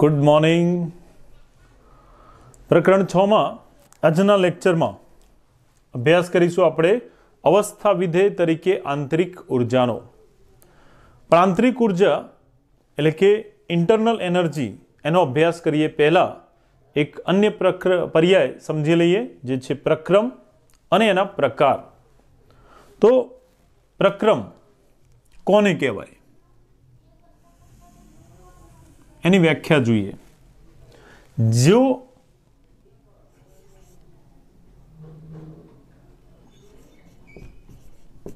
Good morning. प्रकरण 6 में आजना lecture में अभ्यास करीशुं आपणे अवस्था विधेय तरीके आंतरिक ऊर्जानो। पण आंतरिक ऊर्जा एटले के इंटरनल एनर्जी एनो अभ्यास करीए पहला एक अन्य पर्याय समझी लईए जे छे प्रक्रम अने एना प्रकार। तो प्रक्रम कोने कहेवाय एनी व्याख्या जोईए। जो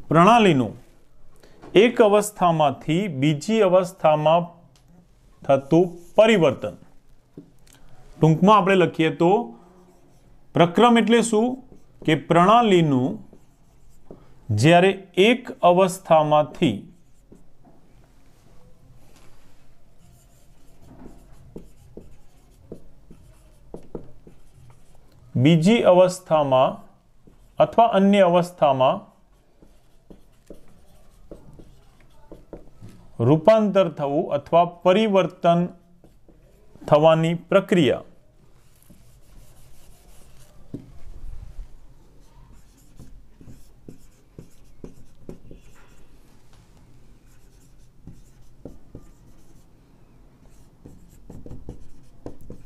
प्रणालीनु एक अवस्थामांथी बीजी अवस्थामां थतुं परिवर्तन, टूंकमां आपणे लखीए तो प्रक्रम एटले शुं के प्रणालीनु ज्यारे एक अवस्थामांथी बीजी अवस्थामां अथवा अन्य अवस्थामां रूपांतर थवुं अथवा परिवर्तन थवानी प्रक्रिया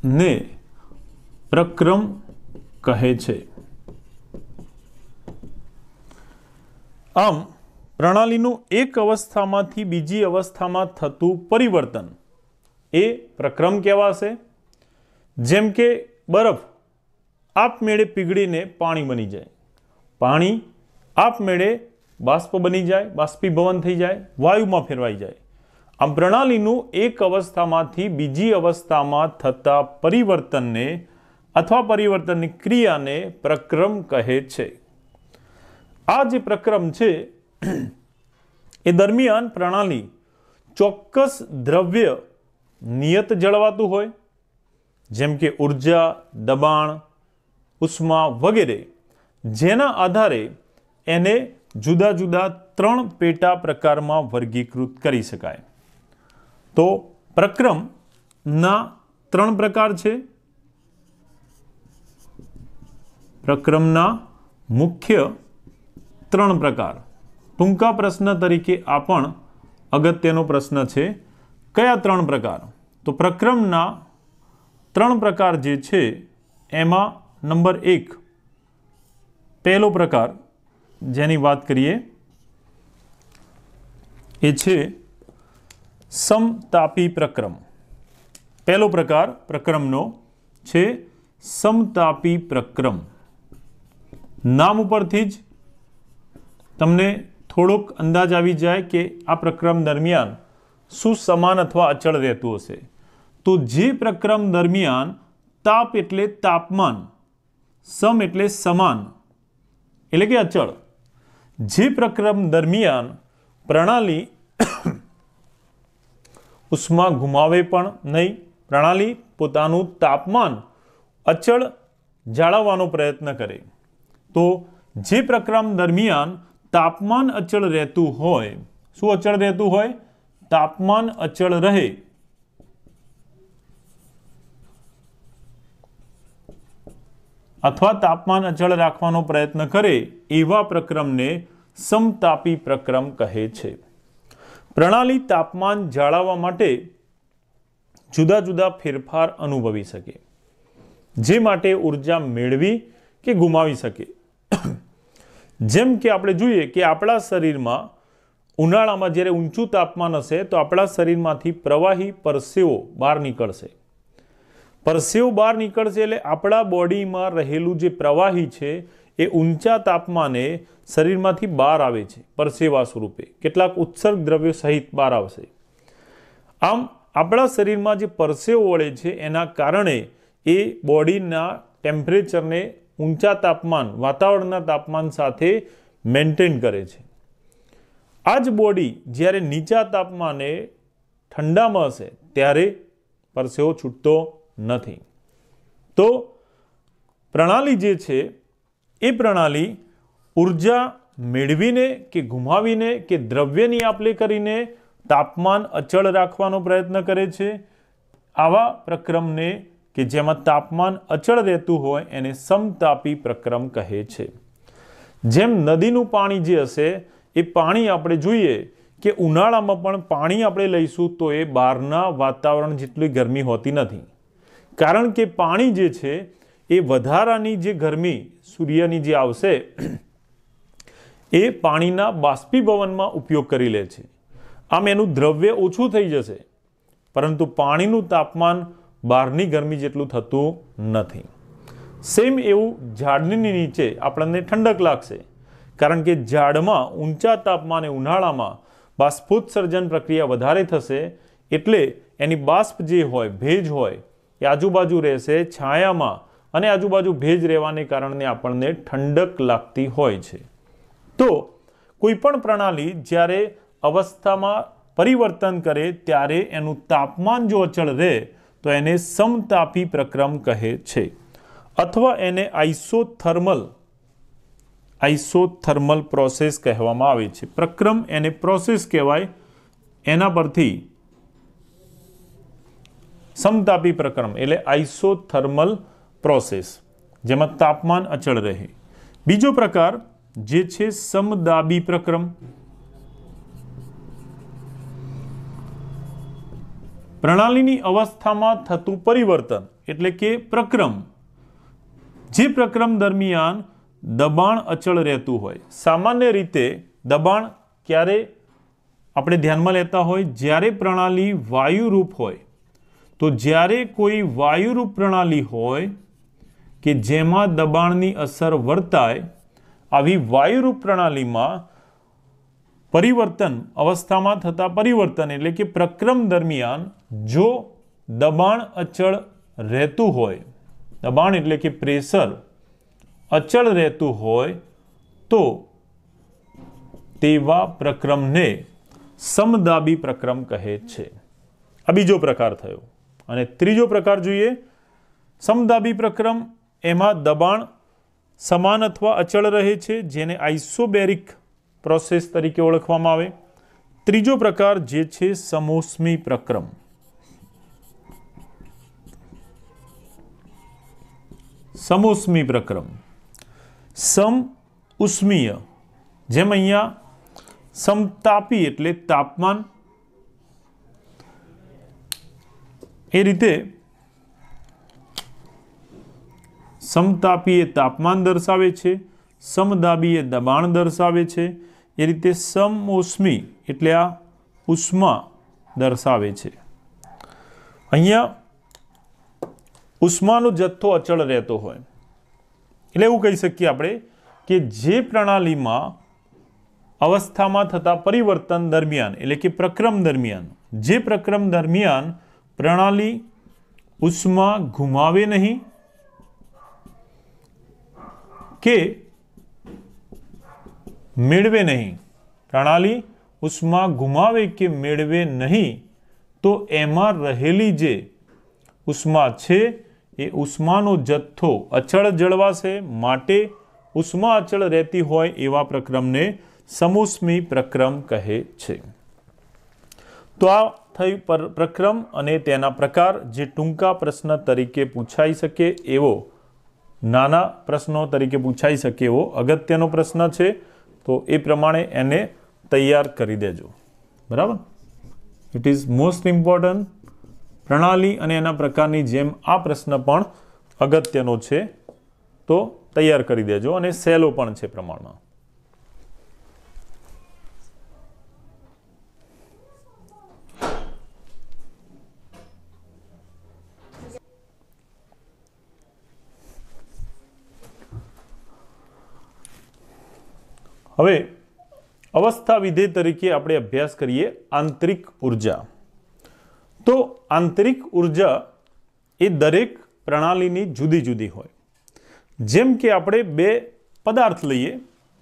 ने प्रक्रम कहे छे। आम प्रणालीनु एक अवस्थामांथी बीजी अवस्थामां थतुं परिवर्तन ए प्रक्रम कहेवाशे। जेम के बरफ आपमेळे पीगळीने पाणी बनी जाए, पाणी आपमेळे बाष्प बनी जाए, बाष्पीभवन थई जाए, वायुमां फेरवाई जाए। आम प्रणालीनु एक अवस्थामांथी बीजी अवस्थामां थता परिवर्तनने अथवा परिवर्तननी क्रियाने प्रक्रम कहे छे। आ जे प्रक्रम छे ए दरमियान प्रणाली चोक्कस द्रव्य नियत जळवातुं होय, जेम के ऊर्जा, दबाण, उष्मा वगैरे, जेना आधारे एने जुदा जुदा त्रण पेटा प्रकारमां वर्गीकृत करी शकाय। तो प्रक्रम ना त्रण प्रकार छे। प्रक्रमना मुख्य त्रण प्रकार। टूंका प्रश्न तरीके आ पण अगत्यनो प्रश्न छे, कया त्रण प्रकार? तो प्रक्रमना त्रण प्रकार जे छे एमां नंबर 1 पहलो प्रकार जेनी वात करीए ए छे समतापी प्रक्रम। पहलो प्रकार प्रक्रमनो छे समतापी प्रक्रम। नाम उपरथी ज तमने थोड़ोक अंदाज आवी जाए कि आ प्रक्रम दरमियान शुं समान अथवा अचल रहेतुं हशे। तो जे प्रक्रम दरमियान ताप एटले तापमान, सम एटले समान एटले के अचल, जे प्रक्रम दरमियान प्रणाली उष्मा घुमावे पण नहीं, प्रणाली पोतानुं तापमान अचल जाळववानो प्रयत्न करे। तो जे प्रक्रम दरमियान तापमान अचल रहतुं होय, शुं अचल रहतुं होय? तापमान अचल रहे अथवा तापमान अचल राखवानो प्रयत्न करे एवा प्रक्रमने समतापी प्रक्रम कहे छे। प्रणाली तापमान जाळववा माटे जुदा जुदा फेरफार अनुभवी सके, जे माटे ऊर्जा मेळवी के गुमावी सके। जेम के आपणे जोईए के आपणा शरीरमां उनाळामां ज्यारे ऊंचुं तापमान हशे तो आपणा शरीरमांथी प्रवाही परसेवो बहार निकळशे। परसेवो बहार निकळशे एटले आपणा बोडीमां रहेलुं जे प्रवाही छे ए ऊंचा तापमाने शरीरमांथी बहार आवे छे परसेवा स्वरूपे, केटलाक उत्सर्ग द्रव्यो सहित बहार आवशे। आम आपणा शरीरमां जे परसेवो वळे छे एना कारणे ए बोडीना टेम्परेचरने ऊंचा तापमान, वातावरणना तापमान साथे मेन्टेन करे छे। आज बॉडी ज्यारे नीचा तापमाने ठंडामां हशे त्यारे परसेवो छूटतो नथी। तो प्रणाली जे छे ए प्रणाली ऊर्जा मेळवीने के गुमावीने के द्रव्यनी आप-લે કરીને तापमान अचल राखवानो प्रयत्न करे छे। આવા પ્રક્રમને કે જેમાં તાપમાન અચળ રહેતું હોય એને સમતાપી પ્રક્રમ કહે છે. જેમ નદીનું પાણી જે હશે એ પાણી આપણે જોઈએ કે ઉનાળામાં પણ પાણી આપણે લઈશું તો એ બહારના વાતાવરણ જેટલી ગરમી હોતી નથી, કારણ કે પાણી જે છે એ વધારાની જે ગરમી સૂર્યની જે આવશે એ પાણીના બાષ્પીભવનમાં ઉપયોગ કરી લે છે. આમ એનું દ્રવ્ય ઓછું થઈ જશે, પરંતુ પાણીનું તાપમાન બહારની ગરમી જેટલું થતું નથી. સેમ એવું ઝાડની નીચે આપણને ઠંડક લાગશે, કારણ કે ઝાડમાં ઊંચા તાપમાને ઉનાળામાં બાષ્પોત્સર્જન પ્રક્રિયા વધારે થશે, એટલે એની બાષ્પ જે હોય, ભેજ હોય એ આજુબાજુ રહેશે છાયામાં, અને આજુબાજુ ભેજ રહેવાને કારણે આપણને ઠંડક લાગતી હોય છે. તો કોઈપણ પ્રણાલી જ્યારે અવસ્થામાં પરિવર્તન કરે ત્યારે એનું તાપમાન જો અચળ રહે તો એને સમતાપી પ્રક્રમ કહે છે, અથવા એને આઇસોથર્મલ પ્રોસેસ કહેવામાં આવે છે. પ્રક્રમ એને પ્રોસેસ કહેવાય, એના પરથી સમતાપી પ્રક્રમ એટલે આઇસોથર્મલ પ્રોસેસ, જેમાં તાપમાન અચળ રહે. બીજો પ્રકાર જે છે સમદાબી પ્રક્રમ. પ્રણાલીની અવસ્થામાં થતું પરિવર્તન એટલે કે પ્રક્રમ, જે પ્રક્રમ દરમિયાન દબાણ અચળ રહેતું હોય. સામાન્ય રીતે દબાણ ક્યારે આપણે ધ્યાનમાં લેતા હોય? જ્યારે પ્રણાલી વાયુરૂપ હોય. તો જ્યારે કોઈ વાયુરૂપ પ્રણાલી હોય કે જેમાં દબાણની અસર વર્તાય, આવી વાયુરૂપ પ્રણાલીમાં પરિવર્તન, અવસ્થામાં થતા પરિવર્તન એટલે કે પ્રક્રમ દરમિયાન જો દબાણ અચળ રહેતું હોય, દબાણ એટલે કે પ્રેશર અચળ રહેતું હોય, તો તેવા પ્રક્રમને સમદાબી પ્રક્રમ કહે છે. આ બીજો પ્રકાર થયો. અને ત્રીજો પ્રકાર જોઈએ સમદાબી પ્રક્રમ. એમાં દબાણ સમાન અથવા અચળ રહે છે, જેને આઇસોબેરિક પ્રોસેસ તરીકે ઓળખવામાં આવે. ત્રીજો પ્રકાર જે છે સમોષ્મી પ્રક્રમ. સમોષ્મી પ્રક્રમ, સમ ઉષ્મીય, જેમ અહીંયા સમતાપી એટલે તાપમાન, એ રીતે સમતાપી એ તાપમાન દર્શાવે છે, સમદાબી એ દબાણ દર્શાવે છે, એ રીતે સમોષ્મી એટલે આ ઉષ્મા દર્શાવે છે. અહીંયા ઉષ્માનો જથ્થો અચળ રહેતો હોય એટલે એવું કહી શકીએ આપણે કે જે પ્રણાલીમાં અવસ્થામાં થતા પરિવર્તન દરમિયાન એટલે કે પ્રક્રમ દરમિયાન, જે પ્રક્રમ દરમિયાન પ્રણાલી ઉષ્મા ગુમાવે નહીં કે મેળવે નહીં, પ્રણાલી ઉષ્મા ગુમાવે કે મેળવે નહીં, તો એમાં રહેલી જે ઉષ્મા છે એ ઉષ્માનો જથ્થો અચળ જળવાશે. માટે ઉષ્મા અચળ રહેતી હોય એવા પ્રક્રમને સમોષ્મી પ્રક્રમ કહે છે. તો આ થઈ પ્રક્રમ અને તેના પ્રકાર, જે ટૂંકા પ્રશ્ન તરીકે પૂછાઈ શકે એવો, નાના પ્રશ્નો તરીકે પૂછાઈ શકે એવો અગત્યનો પ્રશ્ન છે. તો એ પ્રમાણે એને તૈયાર કરી દેજો. બરાબર? It is most important. પ્રણાલી અને એના પ્રકારની જેમ આ પ્રશ્ન પણ અગત્યનો છે, તો તૈયાર કરી દેજો, અને સહેલો પણ છે પ્રમાણમાં. હવે અવસ્થા વિધેય તરીકે આપણે અભ્યાસ કરીએ આંતરિક ઉર્જા. તો આંતરિક ઉર્જા એ દરેક પ્રણાલીની જુદી જુદી હોય. જેમ કે આપણે બે પદાર્થ લઈએ,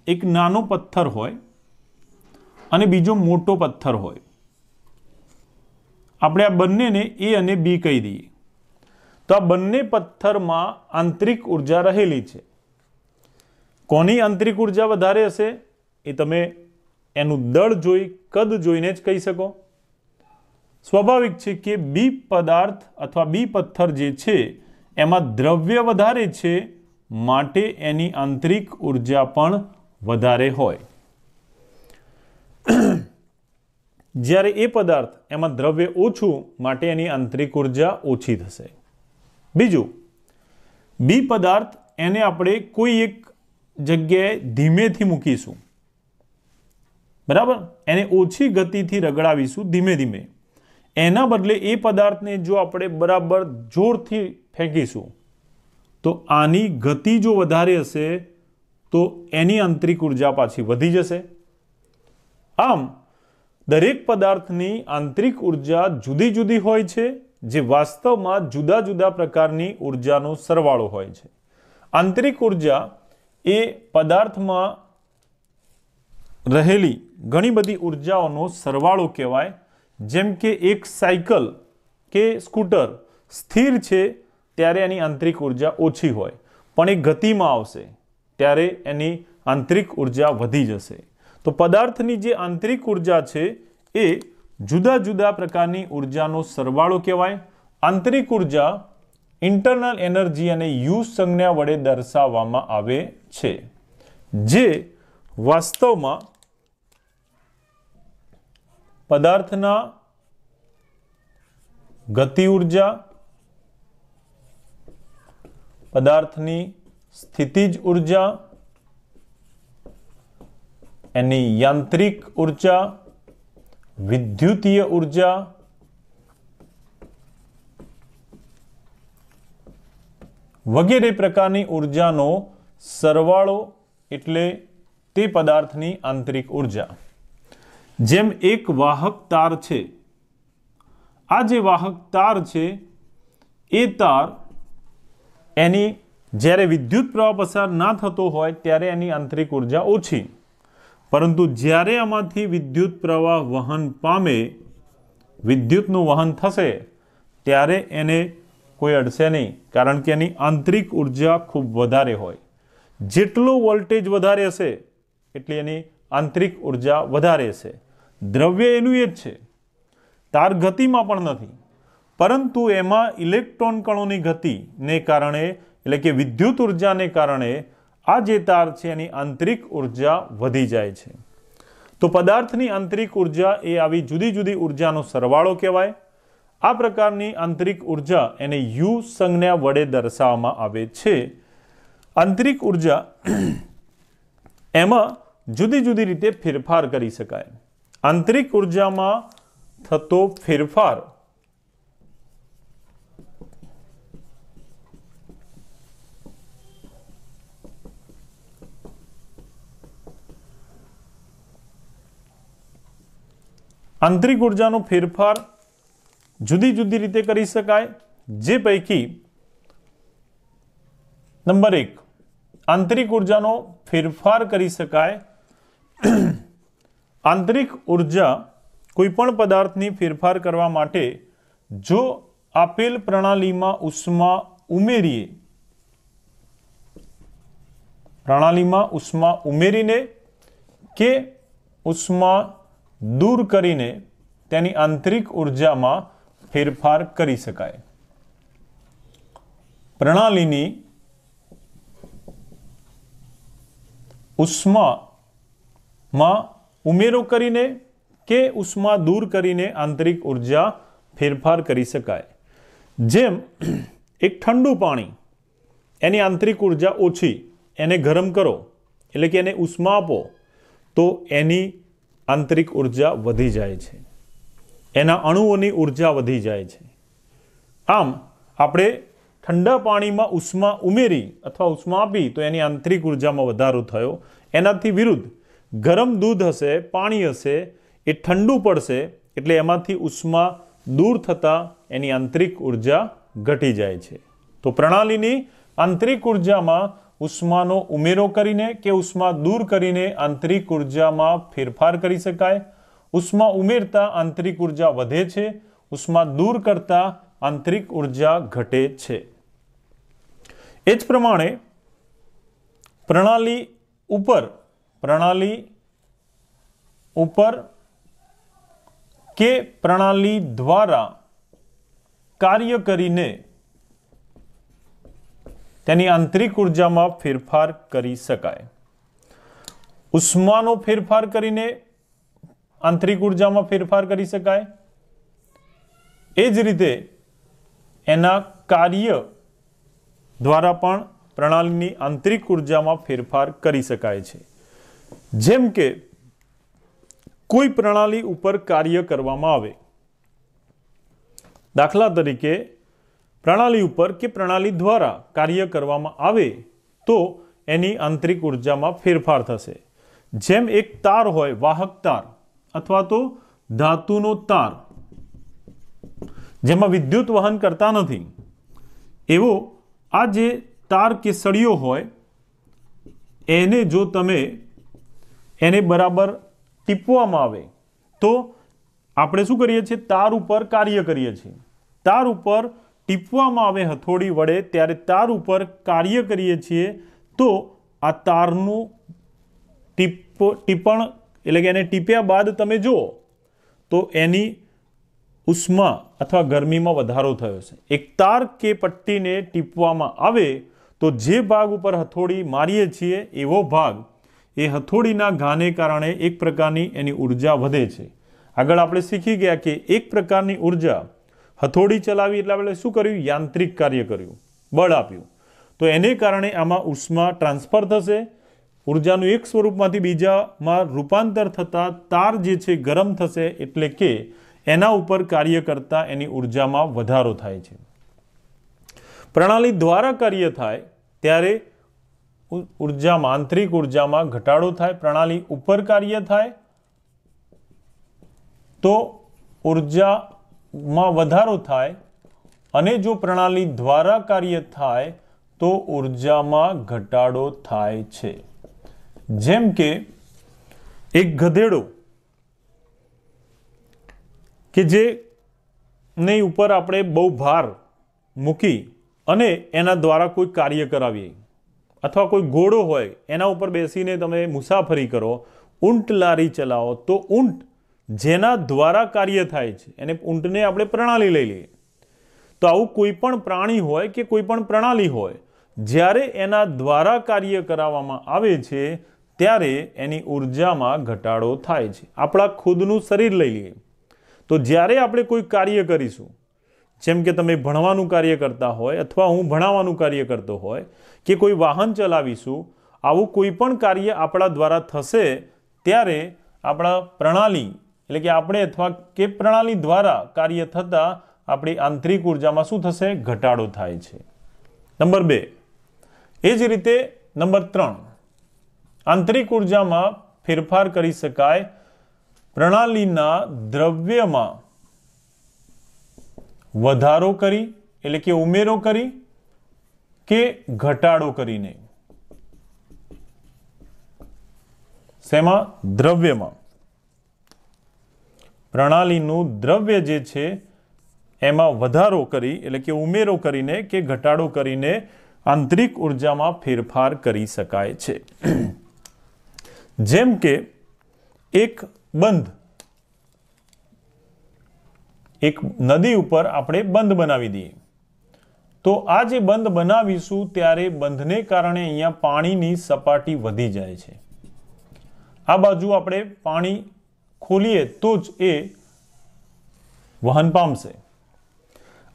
એક નાનો પથ્થર હોય અને બીજો મોટો પથ્થર હોય. આપણે આ બંનેને એ અને બી કહી દઈએ. તો આ બંને પથ્થરમાં આંતરિક ઉર્જા રહેલી છે. કોની આંતરિક ઉર્જા વધારે હશે એ તમે એનું દળ જોઈ, કદ જોઈને જ કહી શકો. સ્વાભાવિક છે કે બી પદાર્થ અથવા બી પથ્થર જે છે એમાં દ્રવ્ય વધારે છે, માટે એની આંતરિક ઉર્જા પણ વધારે હોય. જ્યારે એ પદાર્થ એમાં દ્રવ્ય ઓછું, માટે એની આંતરિક ઉર્જા ઓછી થશે. બીજું, બી પદાર્થ એને આપણે કોઈ એક જગ્યાએ ધીમેથી મૂકીશું, બરાબર, એને ઓછી ગતિથી રગડાવીશું ધીમે ધીમે. એના બદલે એ પદાર્થને જો આપણે બરાબર જોરથી ફેંકીશું તો આની ગતિ જો વધારે હશે તો એની આંતરિક ઉર્જા પાછી વધી જશે. આમ દરેક પદાર્થની આંતરિક ઉર્જા જુદી જુદી હોય છે, જે વાસ્તવમાં જુદા જુદા પ્રકારની ઉર્જાનો સરવાળો હોય છે. આંતરિક ઉર્જા એ પદાર્થમાં રહેલી ઘણી બધી ઉર્જાઓનો સરવાળો કહેવાય. જેમ કે એક સાયકલ કે સ્કૂટર સ્થિર છે ત્યારે એની આંતરિક ઉર્જા ઓછી હોય, પણ એ ગતિમાં આવશે ત્યારે એની આંતરિક ઉર્જા વધી જશે. તો પદાર્થની જે આંતરિક ઉર્જા છે એ જુદા જુદા પ્રકારની ઉર્જાનો સરવાળો કહેવાય. આંતરિક ઉર્જા ઇન્ટરનલ એનર્જી અને યુ સંજ્ઞા વડે દર્શાવવામાં આવે છે, જે વાસ્તવમાં પદાર્થના ગતિ ઉર્જા, પદાર્થની સ્થિતિજ ઉર્જા, એની યાંત્રિક ઉર્જા, વિદ્યુતીય ઉર્જા, વગેરે પ્રકારની ઉર્જાનો સરવાળો એટલે તે પદાર્થની આંતરિક ઉર્જા. જેમ એક વાહક તાર છે, આ જે વાહક તાર છે એ તાર એની જ્યારે વિદ્યુત પ્રવાહ પસાર ના થતો હોય ત્યારે એની આંતરિક ઉર્જા ઓછી, પરંતુ જ્યારે આમાંથી વિદ્યુત પ્રવાહ વહન પામે, વિદ્યુતનું વહન થશે ત્યારે એને કોઈ અડશે નહીં, કારણ કે એની આંતરિક ઉર્જા ખૂબ વધારે હોય. જેટલો વોલ્ટેજ વધારે હશે એટલી એની આંતરિક ઉર્જા વધારે હશે. દ્રવ્ય એનું એ જ છે, તાર ગતિમાં પણ નથી, પરંતુ એમાં ઇલેક્ટ્રોન કણોની ગતિને કારણે એટલે કે વિદ્યુત ઉર્જાને કારણે આ જે તાર છે એની આંતરિક ઉર્જા વધી જાય છે. તો પદાર્થની આંતરિક ઉર્જા એ આવી જુદી જુદી ઉર્જાનો સરવાળો કહેવાય. આ પ્રકારની આંતરિક ઉર્જા એને યુ સંજ્ઞા વડે દર્શાવવામાં આવે છે. આંતરિક ઉર્જા એમાં જુદી જુદી રીતે ફેરફાર કરી શકાય. આંતરિક ઉર્જામાં થતો ફેરફાર આંતરિક ઉર્જાનો ફેરફાર જુદી જુદી રીતે કરી શકાય. જે પૈકી નંબર 1, આંતરિક ઉર્જાનો ફેરફાર કરી શકાય. આંતરિક ઉર્જા કોઈ પણ પદાર્થની ફેરફાર કરવા માટે જો આપેલ પ્રણાલીમાં ઉષ્મા ઉમેરીએ, પ્રણાલીમાં ઉષ્મા ઉમેરીને કે ઉષ્મા દૂર કરીને તેની આંતરિક ઉર્જામાં ફેરફાર કરી શકાય. પ્રણાલીની ઉષ્મામાં ઉમેરો કરીને કે ઉષ્મા દૂર કરીને આંતરિક ઉર્જા ફેરફાર કરી શકાય. જેમ એક ઠંડુ પાણી, એની આંતરિક ઉર્જા ઓછી, એને ગરમ કરો એટલે કે એને ઉષ્મા આપો તો એની આંતરિક ઉર્જા વધી જાય છે, એના અણુઓની ઉર્જા વધી જાય છે. આમ આપણે ઠંડા પાણીમાં ઉષ્મા ઉમેરી અથવા ઉષ્મા આપી તો એની આંતરિક ઉર્જામાં વધારો થયો. એનાથી વિરુદ્ધ ગરમ દૂધ હશે, પાણી હશે, એ ઠંડુ પડશે એટલે એમાંથી ઉષ્મા દૂર થતાં એની આંતરિક ઉર્જા ઘટી જાય છે. તો પ્રણાલીની આંતરિક ઉર્જામાં ઉષ્માનો ઉમેરો કરીને કે ઉષ્મા દૂર કરીને આંતરિક ઉર્જામાં ફેરફાર કરી શકાય. ઉષ્મા ઉમેરતા આંતરિક ઉર્જા વધે છે, ઉષ્મા દૂર કરતા આંતરિક ઉર્જા ઘટે છે. એ જ પ્રમાણે પ્રણાલી ઉપર કે પ્રણાલી દ્વારા કાર્ય કરીને તેની આંતરિક ઉર્જામાં ફેરફાર કરી શકાય. ઉષ્માનો ફેરફાર કરીને આંતરિક ઉર્જામાં ફેરફાર કરી શકાય. એ જ રીતે એના કાર્ય દ્વારા પણ પ્રણાલીની આંતરિક ઉર્જામાં ફેરફાર કરી શકાય છે. જેમ કે કોઈ પ્રણાલી ઉપર કાર્ય કરવામાં આવે, દાખલા તરીકે પ્રણાલી ઉપર કે પ્રણાલી દ્વારા કાર્ય કરવામાં આવે તો એની આંતરિક ઉર્જામાં ફેરફાર થશે. જેમ એક તાર હોય, વાહક તાર અથવા તો ધાતુનો તાર, જેમાં વિદ્યુત વહન કરતા નથી, એવો આ જે તાર કે સળિયો હોય એને જો તમે એને બરાબર ટીપવામાં આવે તો આપણે શું કરીએ છીએ? તાર ઉપર કાર્ય કરીએ છીએ. તાર ઉપર ટીપવામાં આવે હથોડી વડે, ત્યારે તાર ઉપર કાર્ય કરીએ છીએ તો આ તારનું ટીપણ એટલે કે એને ટીપ્યા બાદ તમે જુઓ તો એની ઉષ્મા અથવા ગરમીમાં વધારો થયો છે. એક તાર કે પટ્ટીને ટીપવામાં આવે તો જે ભાગ ઉપર હથોડી મારીએ છીએ એવો ભાગ એ હથોડીના ઘાને કારણે એક પ્રકારની એની ઉર્જા વધે છે. આગળ આપણે શીખી ગયા કે એક પ્રકારની ઉર્જા હથોડી ચલાવી એટલે આપણે શું કર્યું? યાંત્રિક કાર્ય કર્યું, બળ આપ્યું. તો એને કારણે આમાં ઉષ્મા ટ્રાન્સફર થશે. ઉર્જાનું એક સ્વરૂપમાંથી બીજામાં રૂપાંતર થતાં તાર જે છે ગરમ થશે, એટલે કે એના ઉપર કાર્ય કરતા એની ઉર્જામાં વધારો થાય છે. પ્રણાલી દ્વારા કાર્ય થાય ત્યારે ઉર્જામાં આંતરિક ઉર્જામાં ઘટાડો થાય. પ્રણાલી ઉપર કાર્ય થાય તો ઉર્જામાં વધારો થાય, અને જો પ્રણાલી દ્વારા કાર્ય થાય તો ઉર્જામાં ઘટાડો થાય છે. જેમ કે એક ગધેડો કે જે ની ઉપર આપણે બહુ ભાર મૂકી અને એના દ્વારા કોઈ કાર્ય કરાવીએ, અથવા કોઈ ઘોડો હોય એના ઉપર બેસીને તમે મુસાફરી કરો, ઊંટ લારી ચલાવો, તો ઊંટ જેના દ્વારા કાર્ય થાય છે એને ઊંટને આપણે પ્રણાલી લઈ લઈએ. તો આવું કોઈ પણ પ્રાણી હોય કે કોઈ પણ પ્રણાલી હોય, જ્યારે એના દ્વારા કાર્ય કરાવવામાં આવે છે ત્યારે એની ઉર્જામાં ઘટાડો થાય છે. આપણા ખુદનું શરીર લઈ લઈએ તો જ્યારે આપણે કોઈ કાર્ય કરીશું, જેમ કે તમે ભણવાનું કાર્ય કરતા હોય અથવા હું ભણાવવાનું કાર્ય કરતો હોય કે કોઈ વાહન ચલાવીશું, આવું કોઈ પણ કાર્ય આપણા દ્વારા થશે ત્યારે આપણા પ્રણાલી એટલે કે આપણે અથવા કે પ્રણાલી દ્વારા કાર્ય થતાં આપણી આંતરિક ઉર્જામાં શું થશે? ઘટાડો થાય છે. નંબર 2. એ જ રીતે નંબર 3, આંતરિક ઉર્જામાં ફેરફાર કરી શકાય પ્રણાલીના દ્રવ્યમાં વધારો કરી એટલે કે ઉમેરો કરી કે ઘટાડો કરીને. શેમાં? દ્રવ્યમાં. પ્રણાલીનું દ્રવ્ય જે છે એમાં વધારો કરી એટલે કે ઉમેરો કરીને કે ઘટાડો કરીને આંતરિક ઉર્જામાં ફેરફાર કરી શકાય છે. જેમ કે એક બંધ, એક નદી ઉપર આપણે બંધ બનાવી દઈએ તો આ જે બંધ બનાવીશું ત્યારે બંધને કારણે અહીંયા પાણીની સપાટી વધી જાય છે. આ બાજુ આપણે પાણી ખોલીએ તો જ એ વહન પામશે.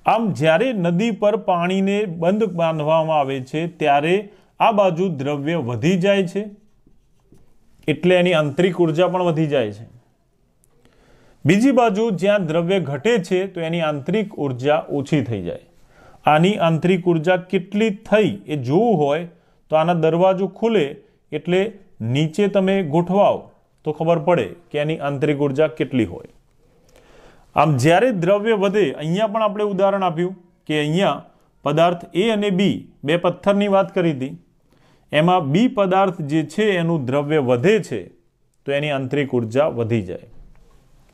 આમ જ્યારે નદી પર પાણીને બંધ બાંધવામાં આવે છે ત્યારે આ બાજુ દ્રવ્ય વધી જાય છે, એટલે એની આંતરિક ઉર્જા પણ વધી જાય છે. બીજી બાજુ જ્યાં દ્રવ્ય ઘટે છે તો એની આંતરિક ઉર્જા ઓછી થઈ જાય. આની આંતરિક ઉર્જા કેટલી થઈ એ જોવું હોય તો આના દરવાજો ખુલે એટલે નીચે તમે ગોઠવાઓ તો ખબર પડે કે એની આંતરિક ઉર્જા કેટલી હોય. આમ જ્યારે દ્રવ્ય વધે, અહીંયા પણ આપણે ઉદાહરણ આપ્યું કે અહીંયા પદાર્થ A અને B, બે પથ્થરની વાત કરી હતી, એમાં B પદાર્થ જે છે એનું દ્રવ્ય વધે છે તો એની આંતરિક ઉર્જા વધી જાય.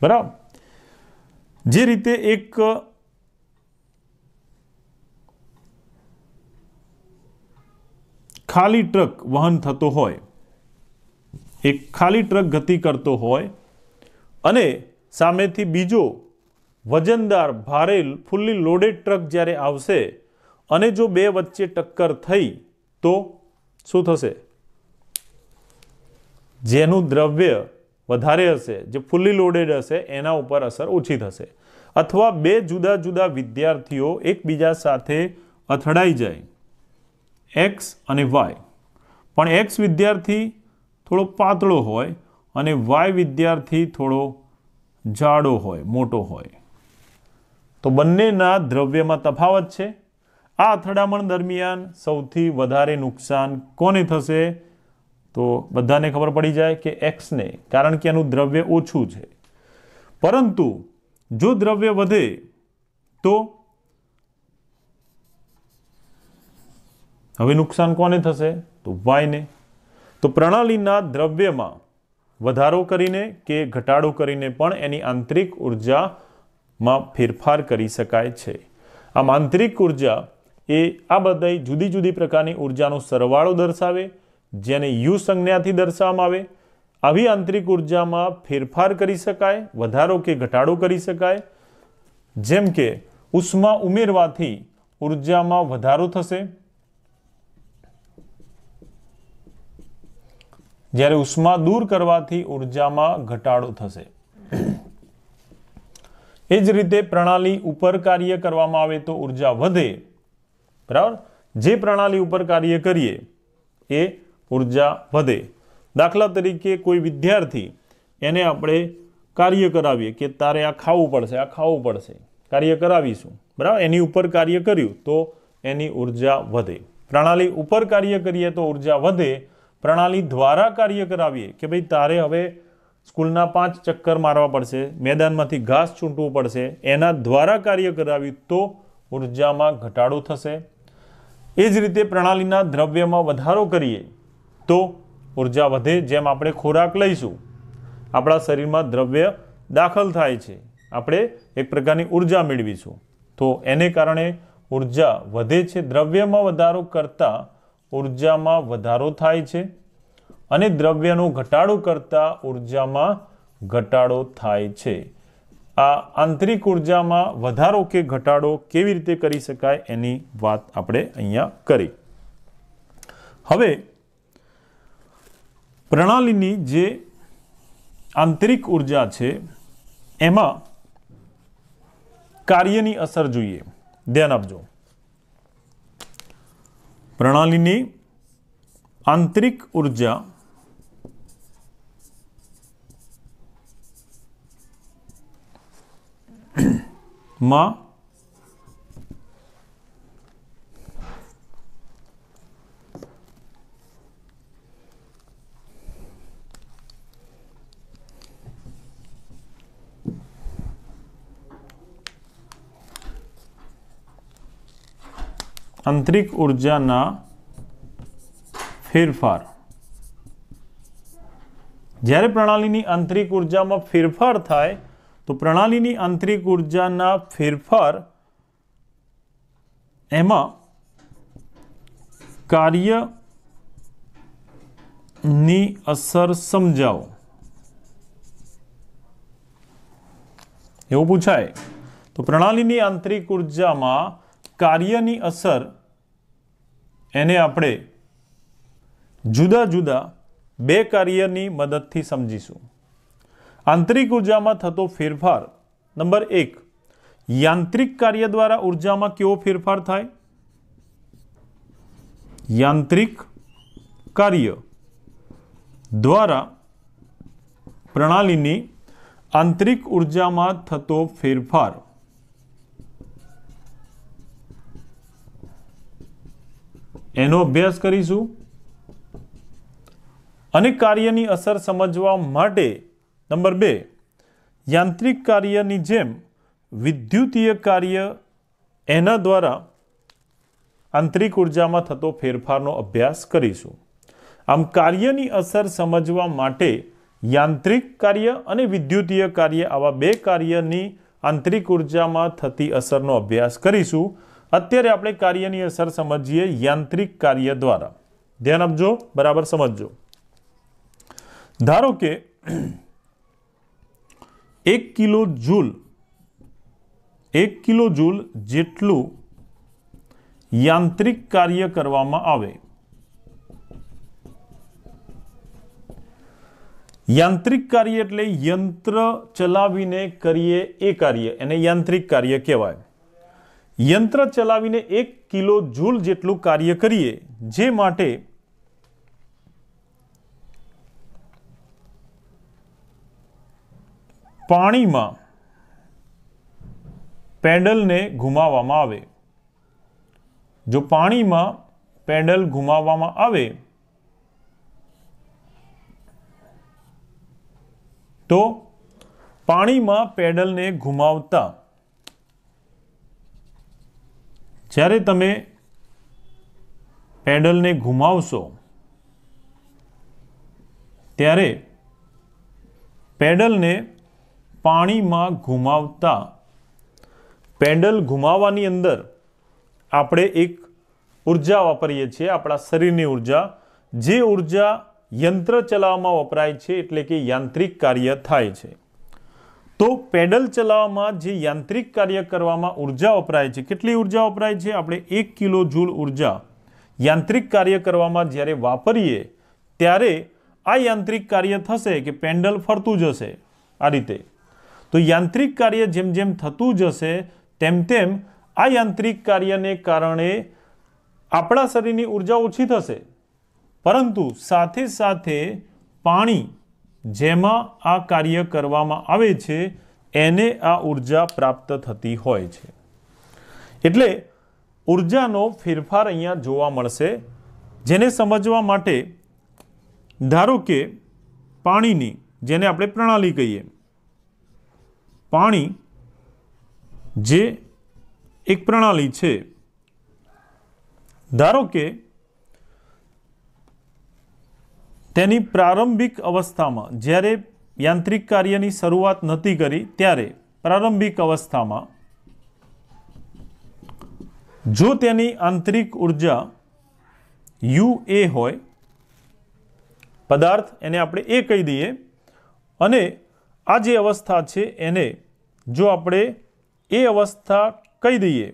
બરાબર? જે રીતે એક ખાલી ટ્રક વહન થતો હોય, એક ખાલી ટ્રક ગતિ કરતો હોય અને सामेथी बीजो वजनदार भारे फुल्ली लोडेड ट्रक ज्यारे आवशे अने जो बे वच्चे टक्कर थई तो शुं थशे? जेनु द्रव्य वधारे हशे, जे फुल्ली लोडेड हशे एना उपर असर ओછી थशे। अथवा बे जुदा जुदा विद्यार्थीओ एकबीजा साथे અથડાઈ જાય, एक्स અને वाय, पण एक्स विद्यार्थी थोड़ो पातळो होय અને वाय विद्यार्थी थोड़ो जाडो होय, मोटो होय, तो बंनेना द्रव्यमां तफावत छे। आ અથડામણ दरमियान सौथी वधारे नुकसान कोने थशे? तो बधाने खबर पड़ी जाए कि एक्स ने, कारण के एनुं द्रव्य ओछुं छे। परंतु जो द्रव्य वधे तो हवे नुकसान कोने थशे? तो वाय ने। तो प्रणालीना द्रव्यमां वधारो करीने के घटाडो करीने पण एनी आंतरिक ऊर्जामां फेरफार करी शकाय छे। आम आंतरिक ऊर्जा ए आ बधाई जुदी जुदी प्रकारनी ऊर्जानो सरवाळो दर्शावे, जेने यू संज्ञाथी दर्शाववामां आवे। आवी आंतरिक ऊर्जामां फेरफार करी शकाय, वधारो के घटाडो करी शकाय। जेम के उष्मा उमेरवाथी ऊर्जामां वधारो थशे, ज्यारे उष्मा दूर करवाथी ऊर्जामां घटाडो थशे। ए ज रीते प्रणाली उपर कार्य करवामां आवे तो ऊर्जा वधे, बराबर। जे प्रणाली उपर कार्य करीए ए ऊर्जा वधे। दाखला तरीके कोई विद्यार्थी एने आपणे कार्य करावीए के तारे आ खावुं पड़शे, आ खावुं पड़शे, कार्य करावीशुं, बराबर। एनी उपर कार्य कर्युं तो एनी ऊर्जा वधे। प्रणाली उपर कार्य करीए तो ऊर्जा वधे। प्रणाली द्वारा कार्य करावीए के भाई तारे हवे स्कूलना 5 चक्कर मारवा पड़शे, मैदानमांथी घास चूंटवुं पड़शे, एना द्वारा कार्य कराव्युं तो ऊर्जामां घटाडो थशे। ए ज रीते प्रणालीना द्रव्यमां वधारो करीए तो ऊर्जा वधे। जेम आपणे खोराक लईशुं, आपणा शरीरमां द्रव्य दाखल थाय छे, आपणे एक प्रकारनी ऊर्जा मेळवीशुं, तो एने कारणे ऊर्जा वधे छे। द्रव्यमां वधारो करता ऊर्जामां वधारो थाय छे અને દ્રવ્યનો ઘટાડો કરતા ઊર્જામાં ઘટાડો થાય છે। આ આંતરિક ઊર્જામાં વધારો કે ઘટાડો કેવી રીતે કરી શકાય એની વાત આપણે અહીંયા કરી। હવે પ્રણાલીની જે આંતરિક ઊર્જા છે એમાં કાર્યની અસર જોઈએ। ધ્યાન આપજો। પ્રણાલીની આંતરિક ઊર્જા માં આંતરિક ઊર્જાના ફેરફાર, જ્યારે પ્રણાલીની આંતરિક ઊર્જામાં ફેરફાર થાય तो प्रणालीनी आंतरिक ऊर्जाना फेरफार एमां कार्यनी असर समजावो एवुं पूछाय। तो प्रणालीनी आंतरिक ऊर्जामां कार्यनी असर एने आपणे जुदा जुदा बे कार्यनी मददथी समजीशुं। आंतरिक ऊर्जा में थतो फेरफार नंबर 1, यांत्रिक कार्य द्वारा ऊर्जा में केवो फेरफार थाय? यांत्रिक कार्य द्वारा प्रणालीनी आंतरिक ऊर्जा में थतो फेरफार एनो अभ्यास करीशुं। अने कार्यनी असर समजवा माटे नंबर 2, यांत्रिक कार्यनी जेम विद्युतीय कार्य एना द्वारा आंतरिक ऊर्जा में थतो फेरफारनो अभ्यास करीशुं। आम कार्यनी असर समजवा माटे यांत्रिक कार्य अने विद्युतीय कार्य आवा बे कार्यनी आंतरिक ऊर्जा में थती असरनो अभ्यास करीशुं। अत्यारे आपणे कार्यनी असर समझीए यांत्रिक कार्य द्वारा। ध्यान आपजो, बराबर समझो। धारो के 1 કિલો જૂલ જેટલું યાંત્રિક કાર્ય કરવામાં આવે. યાંત્રિક કાર્ય એટલે યંત્ર ચલાવીને કરીએ એ કાર્ય, એને યાંત્રિક કાર્ય કહેવાય. યંત્ર ચલાવીને 1 કિલો જૂલ જેટલું કાર્ય કરીએ, જે માટે પાણીમાં પેડલને ઘુમાવવામાં આવે. જો પાણીમાં પેડલ ઘુમાવવામાં આવે તો પાણીમાં પેડલને ઘુમાવતા જ્યારે તમે પેડલને ઘુમાવશો ત્યારે પેડલને પાણીમાં ઘુમાવતા પેડલ ઘુમાવવાની અંદર આપણે એક ઉર્જા વાપરીએ છીએ, આપણા શરીરની ઉર્જા. જે ઉર્જા યંત્ર ચલાવવામાં વપરાય છે એટલે કે યાંત્રિક કાર્ય થાય છે. તો પેડલ ચલાવવામાં જે યાંત્રિક કાર્ય કરવામાં ઉર્જા વપરાય છે, કેટલી ઉર્જા વપરાય છે? આપણે 1 કિલો જૂલ ઉર્જા યાંત્રિક કાર્ય કરવામાં જ્યારે વાપરીએ ત્યારે આ યાંત્રિક કાર્ય થશે કે પેડલ ફરતું જશે આ રીતે. તો યાંત્રિક કાર્ય જેમ જેમ થતું જશે તેમ તેમ આ યાંત્રિક કાર્યને કારણે આપણા શરીરની ઉર્જા ઓછી થશે, પરંતુ સાથે સાથે પાણી જેમાં આ કાર્ય કરવામાં આવે છે એને આ ઉર્જા પ્રાપ્ત થતી હોય છે. એટલે ઉર્જાનો ફેરફાર અહીંયા જોવા મળશે, જેને સમજવા માટે ધારો કે પાણીની, જેને આપણે પ્રણાલી કહીએ, પાણી જે એક પ્રણાલી છે, ધારો કે તેની પ્રારંભિક અવસ્થામાં જ્યારે યાંત્રિક કાર્યની શરૂઆત નથી કરી ત્યારે પ્રારંભિક અવસ્થામાં જો તેની આંતરિક ઉર્જા UA હોય, પદાર્થ એને આપણે એ કહી દઈએ, અને આ જે અવસ્થા છે એને જો આપણે એ અવસ્થા કહી દઈએ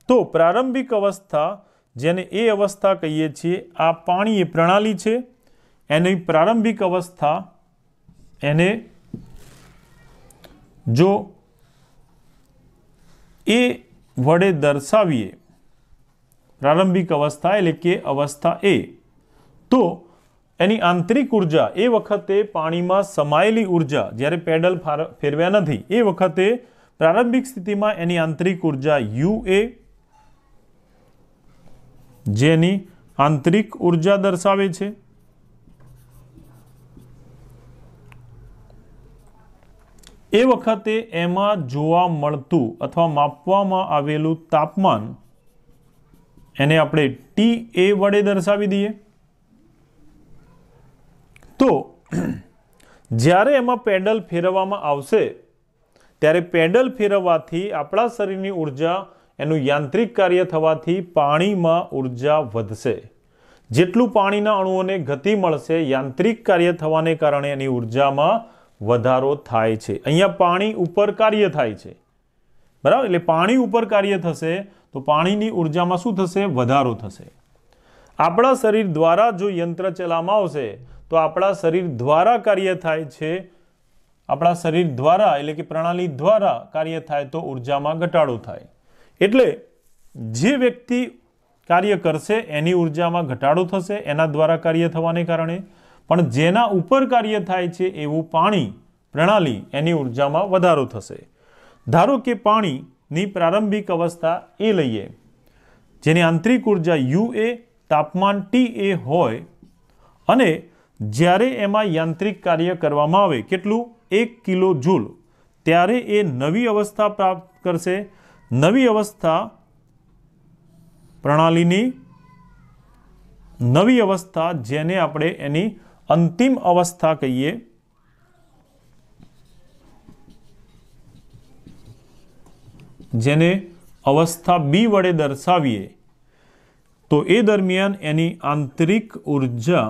તો પ્રારંભિક અવસ્થા જેને એ અવસ્થા કહીએ છીએ, આ પાણી એ પ્રણાલી છે, એની પ્રારંભિક અવસ્થા એને જો એ વડે દર્શાવીએ, પ્રારંભિક અવસ્થા એટલે કે અવસ્થા એ, તો એની આંતરિક ઉર્જા એ વખતે પાણીમાં સમાયેલી ઉર્જા જ્યારે પેડલ ફેરવ્યા નથી એ વખતે પ્રારંભિક સ્થિતિમાં એની આંતરિક ઉર્જા UA, જેની આંતરિક ઉર્જા દર્શાવે છે, એ વખતે એમાં જોવા મળતું અથવા માપવામાં આવેલું તાપમાન એને આપણે TA વડે દર્શાવી દઈએ. તો જ્યારે એમાં પેડલ ફેરવવામાં આવશે ત્યારે પેડલ ફેરવવાથી આપણા શરીરની ઉર્જા, એનું યાંત્રિક કાર્ય થવાથી પાણીમાં ઉર્જા વધશે. જેટલું પાણીના અણુઓને ગતિ મળશે, યાંત્રિક કાર્ય થવાને કારણે એની ઉર્જામાં વધારો થાય છે. અહીંયા પાણી ઉપર કાર્ય થાય છે, બરાબર? એટલે પાણી ઉપર કાર્ય થશે તો પાણીની ઉર્જામાં શું થશે? વધારો થશે. આપણા શરીર દ્વારા જો યંત્ર ચલાવવામાં આવશે તો આપણા શરીર દ્વારા કાર્ય થાય છે, આપણા શરીર દ્વારા એટલે કે પ્રણાલી દ્વારા કાર્ય થાય તો ઉર્જામાં ઘટાડો થાય. એટલે જે વ્યક્તિ કાર્ય કરશે એની ઉર્જામાં ઘટાડો થશે એના દ્વારા કાર્ય થવાને કારણે, પણ જેના ઉપર કાર્ય થાય છે એવું પાણી પ્રણાલી, એની ઉર્જામાં વધારો થશે. ધારો કે પાણીની પ્રારંભિક અવસ્થા એ લઈએ જેની આંતરિક ઉર્જા UA, તાપમાન TA હોય, અને જ્યારે એમાં યાંત્રિક કાર્ય કરવામાં આવે કેટલું? 1 કિલો જૂલ, ત્યારે એ નવી અવસ્થા પ્રાપ્ત કરશે. નવી અવસ્થા પ્રણાલીની નવી અવસ્થા જેને આપણે એની અંતિમ અવસ્થા કહીએ, જેને અવસ્થા B વડે દર્શાવીએ તો એ દરમિયાન એની આંતરિક ઉર્જા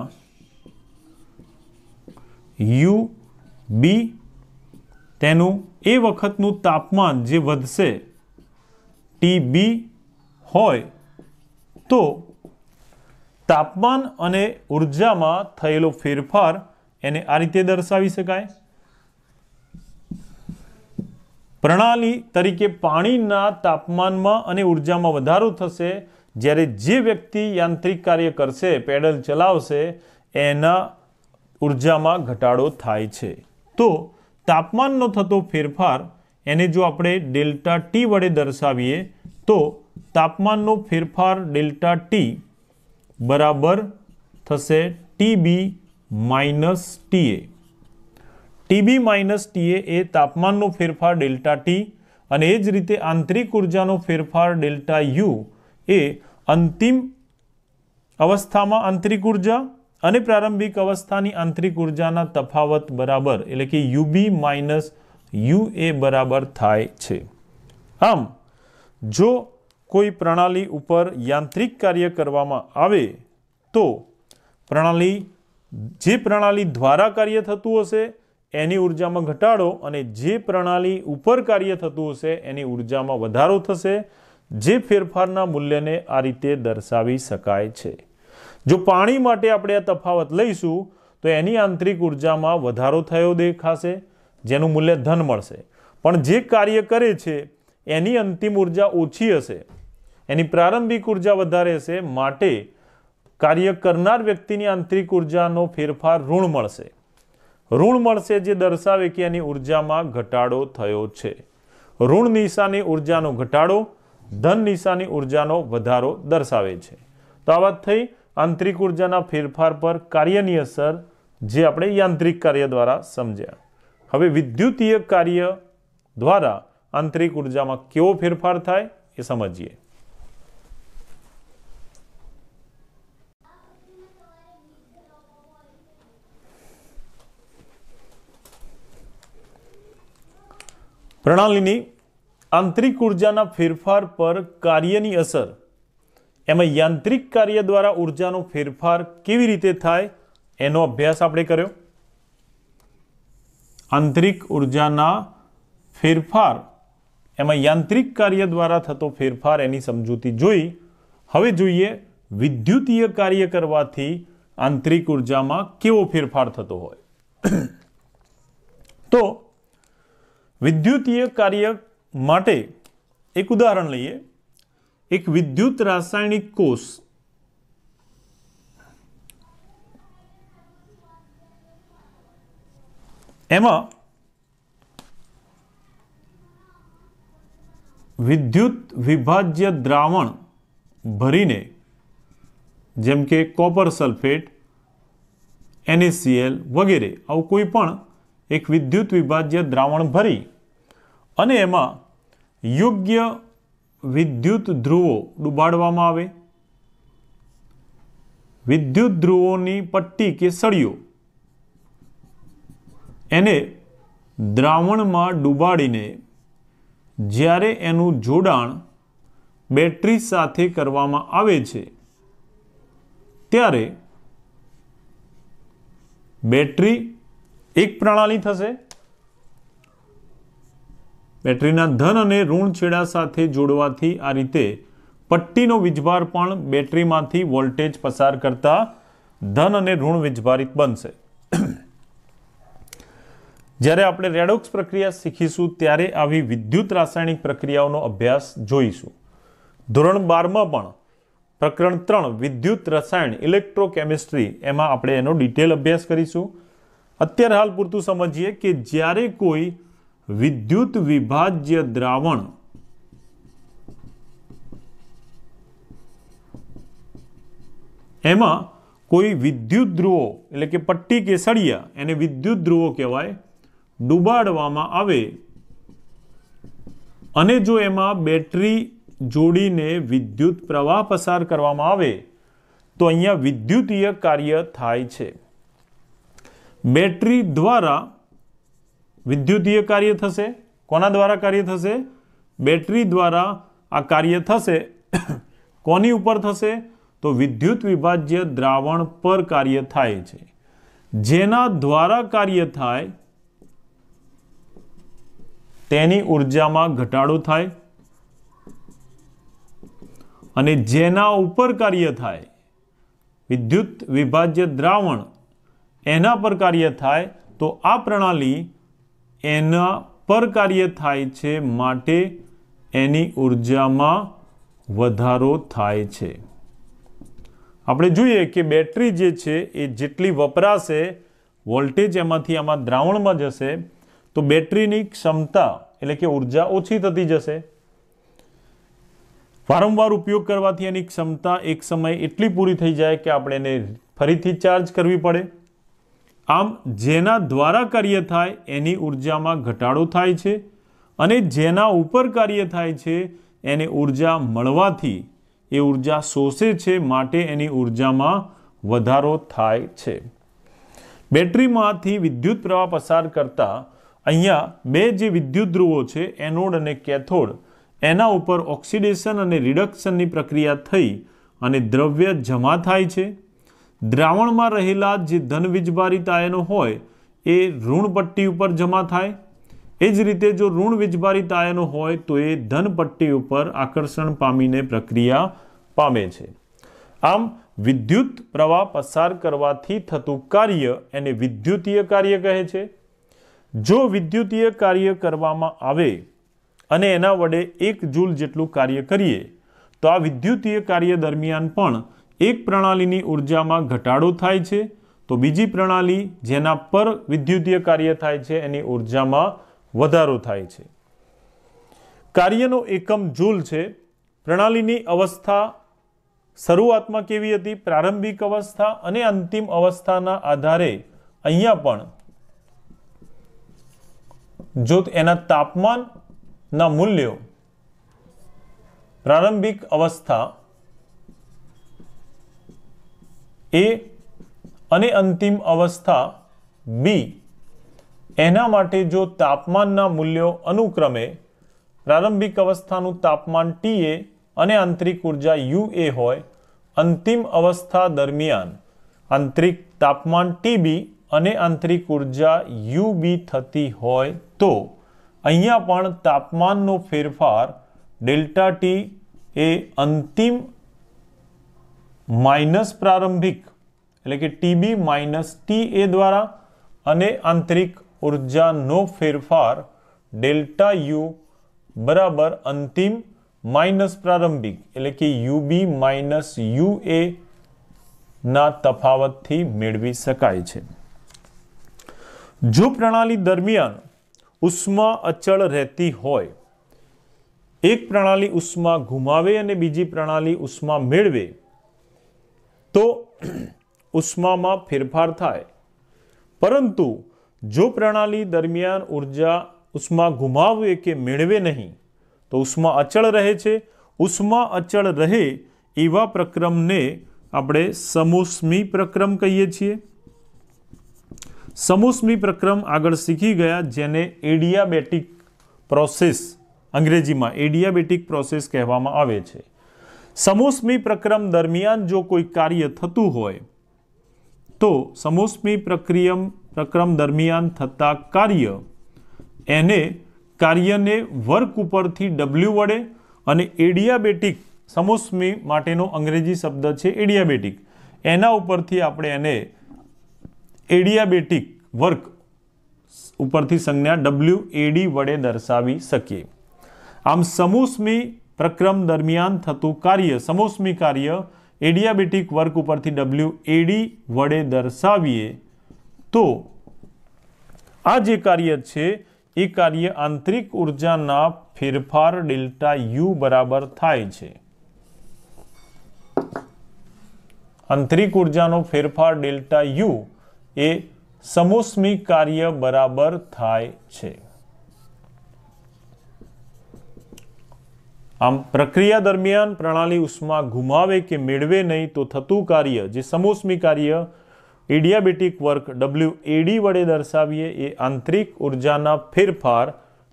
UB તેનું એ વખતનું તાપમાન જે વધશે TB હોય તો તાપમાન અને ઉર્જામાં થયેલો ફેરફાર એને આ રીતે દર્શાવી શકાય. પ્રણાલી તરીકે પાણીના તાપમાનમાં અને ઉર્જામાં વધારો થશે જ્યારે જે વ્યક્તિ યાંત્રિક કાર્ય કરશે, પેડલ ચલાવશે, એના ઉર્જામાં ઘટાડો થાય છે. તો તાપમાનનો થતો ફેરફાર એને જો આપણે ડેલ્ટા ટી વડે દર્શાવીએ તો તાપમાનનો ફેરફાર ડેલ્ટા ટી બરાબર થશે TB minus TA. TB minus TA એ તાપમાનનો ફેરફાર ડેલ્ટા ટી અને એ જ રીતે આંતરિક ઉર્જાનો ફેરફાર ડેલ્ટા U એ અંતિમ અવસ્થામાં આંતરિક ઉર્જા અને પ્રારંભિક અવસ્થાની આંતરિક ઉર્જાના તફાવત બરાબર એટલે કે UB માઇનસ UA બરાબર થાય છે. આમ જો કોઈ પ્રણાલી ઉપર યાંત્રિક કાર્ય કરવામાં આવે તો જે પ્રણાલી દ્વારા કાર્ય થતું હશે એની ઉર્જામાં ઘટાડો અને જે પ્રણાલી ઉપર કાર્ય થતું હશે એની ઉર્જામાં વધારો થશે. જે ફેરફારના મૂલ્યને આ રીતે દર્શાવી શકાય છે. જો પાણી માટે આપણે આ તફાવત લઈશું તો એની આંતરિક ઉર્જામાં વધારો થયો દેખાશે જેનું મૂલ્ય ધન મળશે. પણ જે કાર્ય કરે છે એની અંતિમ ઉર્જા ઓછી હશે, એની પ્રારંભિક ઉર્જા વધારે હશે, માટે કાર્ય કરનાર વ્યક્તિની આંતરિક ઉર્જાનો ફેરફાર ઋણ મળશે. ઋણ મળશે જે દર્શાવે કે એની ઉર્જામાં ઘટાડો થયો છે. ઋણ નિશાની ઉર્જાનો ઘટાડો, ધન નિશાની ઉર્જાનો વધારો દર્શાવે છે. તો આ વાત થઈ આંતરિક ઉર્જાના ફેરફાર પર કાર્યની અસર જે આપણે યાંત્રિક કાર્ય દ્વારા સમજ્યા. હવે વિદ્યુતીય કાર્ય દ્વારા આંતરિક ઉર્જામાં કેવો ફેરફાર થાય એ સમજીએ. પ્રણાલીની આંતરિક ઉર્જાના ફેરફાર પર કાર્યની અસર, એમાં યાંત્રિક કાર્ય દ્વારા ઉર્જાનો ફેરફાર કેવી રીતે થાય એનો અભ્યાસ આપણે કર્યો. આંતરિક ઉર્જાના ફેરફાર એમાં યાંત્રિક કાર્ય દ્વારા થતો ફેરફાર એની સમજૂતી જોઈ. હવે જોઈએ વિદ્યુતીય કાર્ય કરવાથી આંતરિક ઉર્જામાં કેવો ફેરફાર થતો હોય. તો વિદ્યુતીય કાર્ય માટે એક ઉદાહરણ લઈએ. એક વિદ્યુત રાસાયણિક કોષ એમાં વિદ્યુત વિભાજ્ય દ્રાવણ ભરીને જેમ કે કોપર સલ્ફેટ, NaCl વગેરે આવું કોઈ પણ એક વિદ્યુત વિભાજ્ય દ્રાવણ ભરી અને એમાં યોગ્ય વિદ્યુત ધ્રુવો ડુબાડવામાં આવે. વિદ્યુત ધ્રુવોની પટ્ટી કે સળિયો એને દ્રાવણમાં ડુબાડીને જ્યારે એનું જોડાણ બેટરી સાથે કરવામાં આવે છે ત્યારે બેટરી એક પ્રણાલી થશે. બેટરીના ધન અને ઋણ છેડા સાથે જોડવાથી આ રીતે પટ્ટીનો વીજભાર પણ બેટરીમાંથી વોલ્ટેજ પસાર કરતા ધન અને ઋણ વીજભારિત બનશે. જ્યારે આપણે રેડોક્સ પ્રક્રિયા શીખીશું ત્યારે આવી વિદ્યુત રાસાયણિક પ્રક્રિયાઓનો અભ્યાસ જોઈશું. ધોરણ 12માં પણ પ્રકરણ 3 વિદ્યુત રસાયણ ઇલેક્ટ્રોકેમિસ્ટ્રી એમાં આપણે એનો ડિટેલ અભ્યાસ કરીશું. અત્યારે હાલ પૂરતું સમજીએ કે જ્યારે કોઈ વિદ્યુત વિભાજ્ય દ્રાવણ એમાં કોઈ વિદ્યુત ધ્રુવો એટલે કે પટ્ટી કે સળિયા એને વિદ્યુત ધ્રુવો કહેવાય ડુબાડવામાં આવે અને જો એમાં બેટરી જોડીને વિદ્યુત પ્રવાહ પસાર કરવામાં આવે તો અહીંયા વિદ્યુતીય કાર્ય થાય છે. બેટરી દ્વારા વિદ્યુતીય કાર્ય થશે. કોના દ્વારા કાર્ય થશે? બેટરી દ્વારા આ કાર્ય થશે. કોની ઉપર થશે? તો વિદ્યુત વિભાજ્ય દ્રાવણ પર કાર્ય થાય છે. જેના દ્વારા કાર્ય થાય તેની ઉર્જામાં ઘટાડો થાય અને જેના ઉપર કાર્ય થાય વિદ્યુત વિભાજ્ય દ્રાવણ એના પર કાર્ય થાય તો આ પ્રણાલી એના પર કાર્ય થાય છે માટે એની ઉર્જામાં વધારો થાય છે. આપણે જોઈએ કે બેટરી જે છે એ જેટલી વપરાશે વોલ્ટેજ એમાંથી આમાં દ્રાવણમાં જશે તો બેટરીની ક્ષમતા એટલે કે ઉર્જા ઓછી થતી જશે. વારંવાર ઉપયોગ કરવાથી એની ક્ષમતા એક સમય એટલી પૂરી થઈ જાય કે આપણે એને ફરીથી ચાર્જ કરવી પડે. આમ જેના દ્વારા કાર્ય થાય એની ઉર્જામાં ઘટાડો થાય છે અને જેના ઉપર કાર્ય થાય છે એને ઉર્જા મળવાથી એ ઉર્જા શોષે છે માટે એની ઉર્જામાં વધારો થાય છે. બેટરીમાંથી વિદ્યુત પ્રવાહ પસાર કરતા અહીંયા બે જે વિદ્યુત ધ્રુવો છે એનોડ અને કેથોડ એના ઉપર ઓક્સિડેશન અને રિડક્શનની પ્રક્રિયા થઈ અને દ્રવ્ય જમા થાય છે. દ્રાવણમાં રહેલા જે ધન વીજભારિત આયનો હોય એ ઋણ પટ્ટી ઉપર જમા થાય. એ જ રીતે જો ઋણ વીજભારિત આયનો હોય તો એ ધન પટ્ટી ઉપર આકર્ષણ પામીને પ્રક્રિયા પામે છે. આમ વિદ્યુત પ્રવાહ પસાર કરવાથી થતું કાર્ય એને વિદ્યુતીય કાર્ય કહે છે. જો વિદ્યુતીય કાર્ય કરવામાં આવે અને એના વડે 1 જૂલ જેટલું કાર્ય કરીએ તો આ વિદ્યુતીય કાર્ય દરમિયાન પણ એક પ્રણાલીની ઉર્જામાં ઘટાડો થાય છે તો બીજી પ્રણાલી જેના પર વિદ્યુતીય કાર્ય થાય છે એની ઉર્જામાં વધારો થાય છે. કાર્યનો એકમ જૂલ છે. પ્રણાલીની અવસ્થા શરૂઆતમાં કેવી હતી, પ્રારંભિક અવસ્થા અને અંતિમ અવસ્થાના આધારે અહીંયા પણ જો એના તાપમાનના મૂલ્યો પ્રારંભિક અવસ્થા એ અને અંતિમ અવસ્થા બી એના માટે જો તાપમાનના મૂલ્યો અનુક્રમે પ્રારંભિક અવસ્થાનું તાપમાન TA અને આંતરિક ઉર્જા UA હોય, અંતિમ અવસ્થા દરમિયાન આંતરિક તાપમાન TB અને આંતરિક ઉર્જા UB થતી હોય તો અહીંયા પણ તાપમાનનો ફેરફાર ડેલ્ટા T એ અંતિમ માઇનસ પ્રારંભિક એટલે કે TB માઇનસ TA દ્વારા અને આંતરિક ઉર્જાનો ફેરફાર ડેલ્ટા U બરાબર અંતિમ માઇનસ પ્રારંભિક એટલે કે UB માઇનસ UA ના તફાવતથી મેળવી શકાય છે. જો પ્રણાલી દરમિયાન ઉષ્મા અચળ રહેતી હોય, એક પ્રણાલી ઉષ્મા ગુમાવે અને બીજી પ્રણાલી ઉષ્મા મેળવે તો ઉષ્મામાં ફેરફાર થાય. પરંતુ જો પ્રણાલી દરમિયાન ઉષ્મા ગુમાવે કે મેળવે નહીં તો ઉષ્મા અચળ રહે છે. ઉષ્મા અચળ રહે એવા પ્રક્રમને આપણે સમોષ્મી પ્રક્રમ કહીએ છીએ. સમોષ્મી પ્રક્રમ આગળ શીખી ગયા જેને એડિયાબેટિક પ્રોસેસ અંગ્રેજીમાં એડિયાબેટિક પ્રોસેસ કહેવામાં આવે છે. સમોષ્મી પ્રક્રમ દરમિયાન જો કોઈ કાર્ય થતું હોય તો સમોષ્મી પ્રક્રમ દરમિયાન થતા કાર્યને વર્ક ઉપરથી W વડે અને એડિયાબેટિક સમોષ્મી માટેનો અંગ્રેજી શબ્દ છે એડિયાબેટિક, એના ઉપરથી આપણે એને એડિયાબેટિક વર્ક ઉપરથી સંજ્ઞા WAD વડે દર્શાવી શકીએ. આમ સમોષ્મી પ્રક્રમ દરમિયાન થતું કાર્ય સમોષ્મી કાર્ય એડિયાબેટિક વર્ક ઉપરથી WAD વડે દર્શાવીએ તો આ જે કાર્ય છે એ કાર્ય આંતરિક ઉર્જાના ફેરફાર ડેલ્ટા U બરાબર થાય છે. આંતરિક ઉર્જાનો ફેરફાર ડેલ્ટા U એ સમોષ્મી કાર્ય બરાબર થાય છે. આમ પ્રક્રિયા દરમિયાન પ્રણાલી ઉષ્મા ગુમાવે કે મેળવે નહીં તો થતું કાર્ય જે સમોષ્મી કાર્ય એડિયાબેટિક વર્ક WAD વડે દર્શાવીએ એ આંતરિક ઉર્જાના ફેરફાર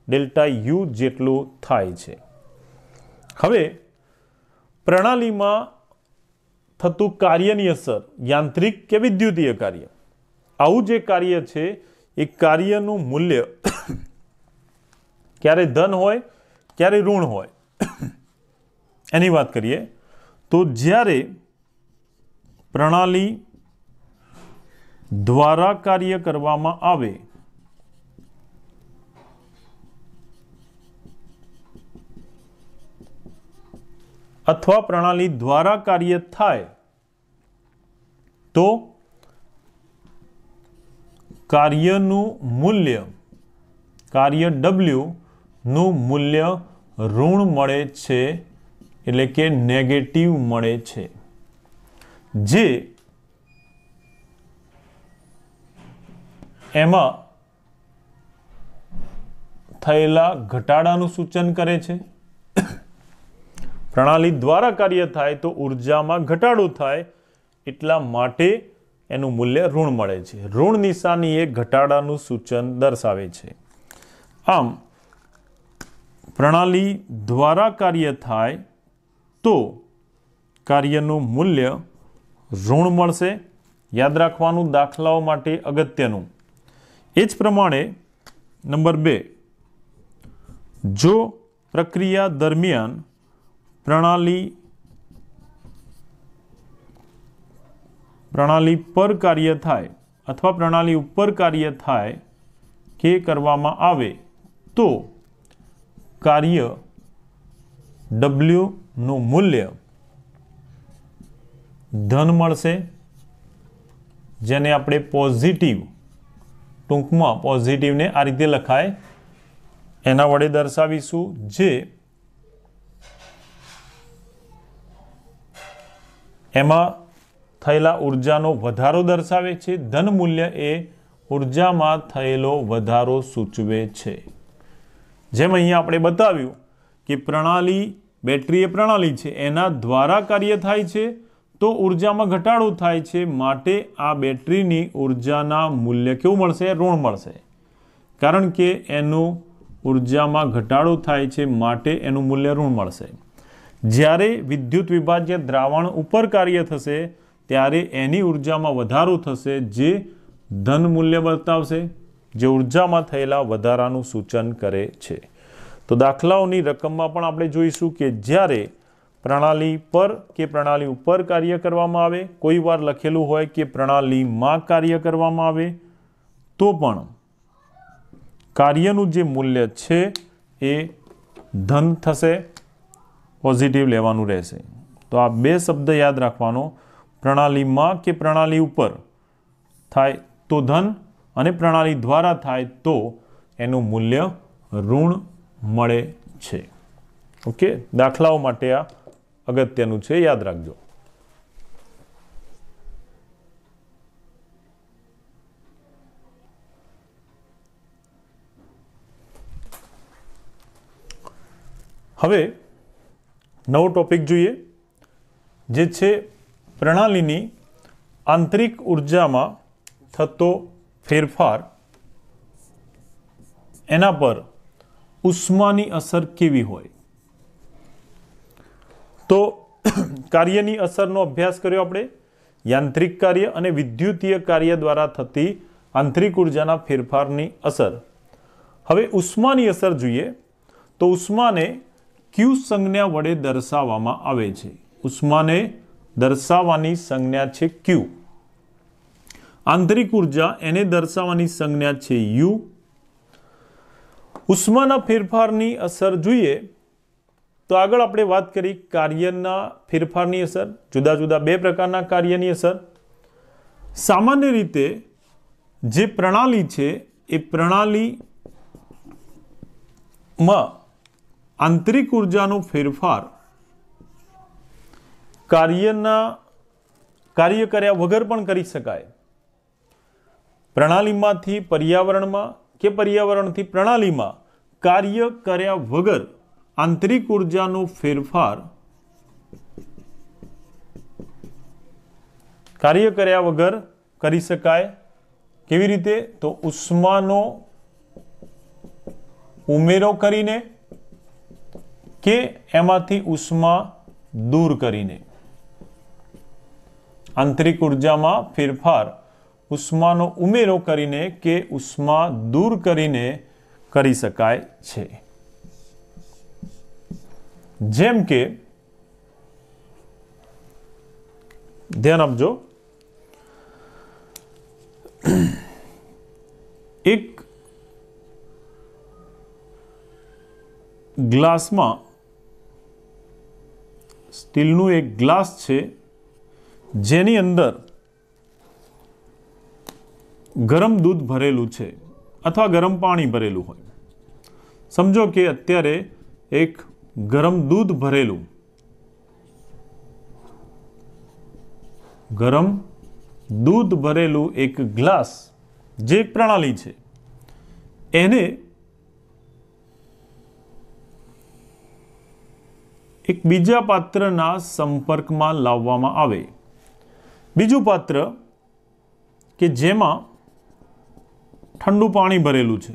ડેલ્ટા U જેટલું થાય છે. હવે પ્રણાલીમાં થતું કાર્યની અસર યાંત્રિક કે વિદ્યુતીય કાર્ય, આવું જે કાર્ય છે એ કાર્યનું મૂલ્ય ક્યારે ધન હોય, ક્યારે ઋણ હોય. એની વાત કરીએ તો જ્યારે પ્રણાલી દ્વારા કાર્ય કરવામાં આવે અથવા પ્રણાલી દ્વારા કાર્ય થાય તો કાર્યનું મૂલ્ય, કાર્ય W નું મૂલ્ય ઋણ મળે છે, એટલે કે નેગેટિવ મળે છે, જે એમાં થયેલા ઘટાડાનું સૂચન કરે છે. પ્રણાલી દ્વારા કાર્ય થાય તો ઉર્જામાં ઘટાડો થાય, એટલા માટે એનું મૂલ્ય ઋણ મળે છે. ઋણ નિશાની એ ઘટાડાનું સૂચન દર્શાવે છે. આમ પ્રણાલી દ્વારા કાર્ય થાય તો કાર્યનું મૂલ્ય ઋણ મળશે. યાદ રાખવાનું દાખલાઓ માટે અગત્યનું. એ જ પ્રમાણે નંબર 2, જો પ્રક્રિયા દરમિયાન પ્રણાલી પર કાર્ય થાય અથવા પ્રણાલી ઉપર કાર્ય થાય કે કરવામાં આવે તો કાર્ય W નું મૂલ્ય ધન મળશે, જેને આપણે પોઝિટિવ, ટૂંકમાં પોઝિટિવને આ રીતે લખાય, એના વડે દર્શાવીશું, જે એમાં થયેલા ઉર્જાનો વધારો દર્શાવે છે. ધન મૂલ્ય એ ઉર્જામાં થયેલો વધારો સૂચવે છે. જેમ અહીંયા આપણે બતાવ્યું કે પ્રણાલી, બેટરી એ પ્રણાલી છે, એના દ્વારા કાર્ય થાય છે તો ઉર્જામાં ઘટાડો થાય છે, માટે આ બેટરીની ઉર્જાના મૂલ્ય કેવું મળશે? ઋણ મળશે. કારણ કે એનું ઉર્જામાં ઘટાડો થાય છે, માટે એનું મૂલ્ય ઋણ મળશે. જ્યારે વિદ્યુત વિભાજ્ય દ્રાવણ ઉપર કાર્ય થશે ત્યારે એની ઉર્જામાં વધારો થશે, જે ધન મૂલ્ય બતાવશે, જે ઉર્જામાં થયેલા વધારાનું સૂચન કરે છે. તો દાખલાઓની રકમમાં પણ આપણે જોઈશું કે જ્યારે પ્રણાલી પર કે પ્રણાલી ઉપર કાર્ય કરવામાં આવે, કોઈ વાર લખેલું હોય કે પ્રણાલીમાં કાર્ય કરવામાં આવે, તો પણ કાર્યનું જે મૂલ્ય છે એ ધન થશે, પોઝિટિવ લેવાનું રહેશે. તો આ 2 શબ્દ યાદ રાખવાનો. પ્રણાલીમાં કે પ્રણાલી ઉપર થાય તો ધન, અને પ્રણાલી દ્વારા થાય તો એનું મૂલ્ય ઋણ મળે છે. ઓકે, દાખલાઓ માટે આ અગત્યનું છે, યાદ રાખજો. હવે નવો ટોપિક જોઈએ, જે છે પ્રણાલીની આંતરિક ઉર્જામાં થતો ફેરફાર, એના પર ઉષ્માની અસર કેવી હોય. તો કાર્યની અસરનો અભ્યાસ કર્યો આપણે. યાંત્રિક કાર્ય અને વિદ્યુતીય કાર્ય દ્વારા થતી આંતરિક ઉર્જાના ફેરફારની અસર. હવે ઉષ્માની અસર જોઈએ તો ઉષ્માને Q સંજ્ઞા વડે દર્શાવવામાં આવે છે. ઉષ્માને દર્શાવવાની સંજ્ઞા છે Q. આંતરિક ઉર્જા એને દર્શાવવાની સંજ્ઞા છે U. ઉષ્માના ફેરફારની અસર જોઈએ તો આગળ આપણે વાત કરી કાર્યના ફેરફારની અસર. જુદા જુદા 2 પ્રકારના કાર્યની અસર. સામાન્ય રીતે જે પ્રણાલી છે એ પ્રણાલીમાં આંતરિક ઉર્જાનો ફેરફાર કાર્ય કર્યા વગર પણ કરી શકાય. પ્રણાલીમાંથી પર્યાવરણમાં કે પર્યાવરણથી પ્રણાલીમાં કાર્ય કર્યા વગર આંતરિક ઉર્જાનો ફેરફાર કાર્ય કર્યા વગર કરી શકાય. કેવી રીતે? તો ઉષ્માનો ઉમેરો કરીને કે એમાંથી ઉષ્મા દૂર કરીને. આંતરિક ઉર્જામાં ફેરફાર ઉષ્માનો ઉમેરો કરીને કે ઉષ્મા દૂર કરીને કરી શકાય છે. જેમ કે ધ્યાન આપજો, એક ગ્લાસમાં સ્ટીલનું એક ગ્લાસ છે જેની અંદર ગરમ દૂધ ભરેલું છે અથવા ગરમ પાણી ભરેલું હોય. સમજો કે અત્યારે એક ગરમ દૂધ ભરેલું એક ગ્લાસ જે એક પ્રણાલી છે એને એક બીજા પાત્રના સંપર્કમાં લાવવામાં આવે. બીજું પાત્ર કે જેમાં ઠંડુ પાણી ભરેલું છે,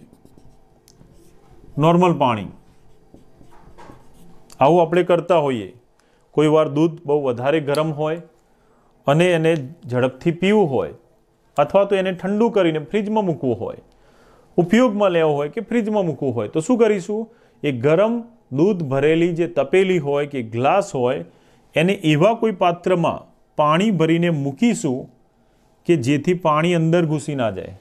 નોર્મલ પાણી. આવું આપણે કરતા હોઈએ. કોઈ વાર દૂધ બહુ વધારે ગરમ હોય અને એને ઝડપથી પીવું હોય અથવા તો એને ઠંડુ કરીને ફ્રીજમાં મૂકવું હોય, ઉપયોગમાં લેવો હોય કે ફ્રીજમાં મૂકવું હોય, તો શું કરીશું? એ ગરમ દૂધ ભરેલી જે તપેલી હોય કે ગ્લાસ હોય એને એવા કોઈ પાત્રમાં પાણી ભરીને મૂકીશું કે જેથી પાણી અંદર ઘૂસી ના જાય.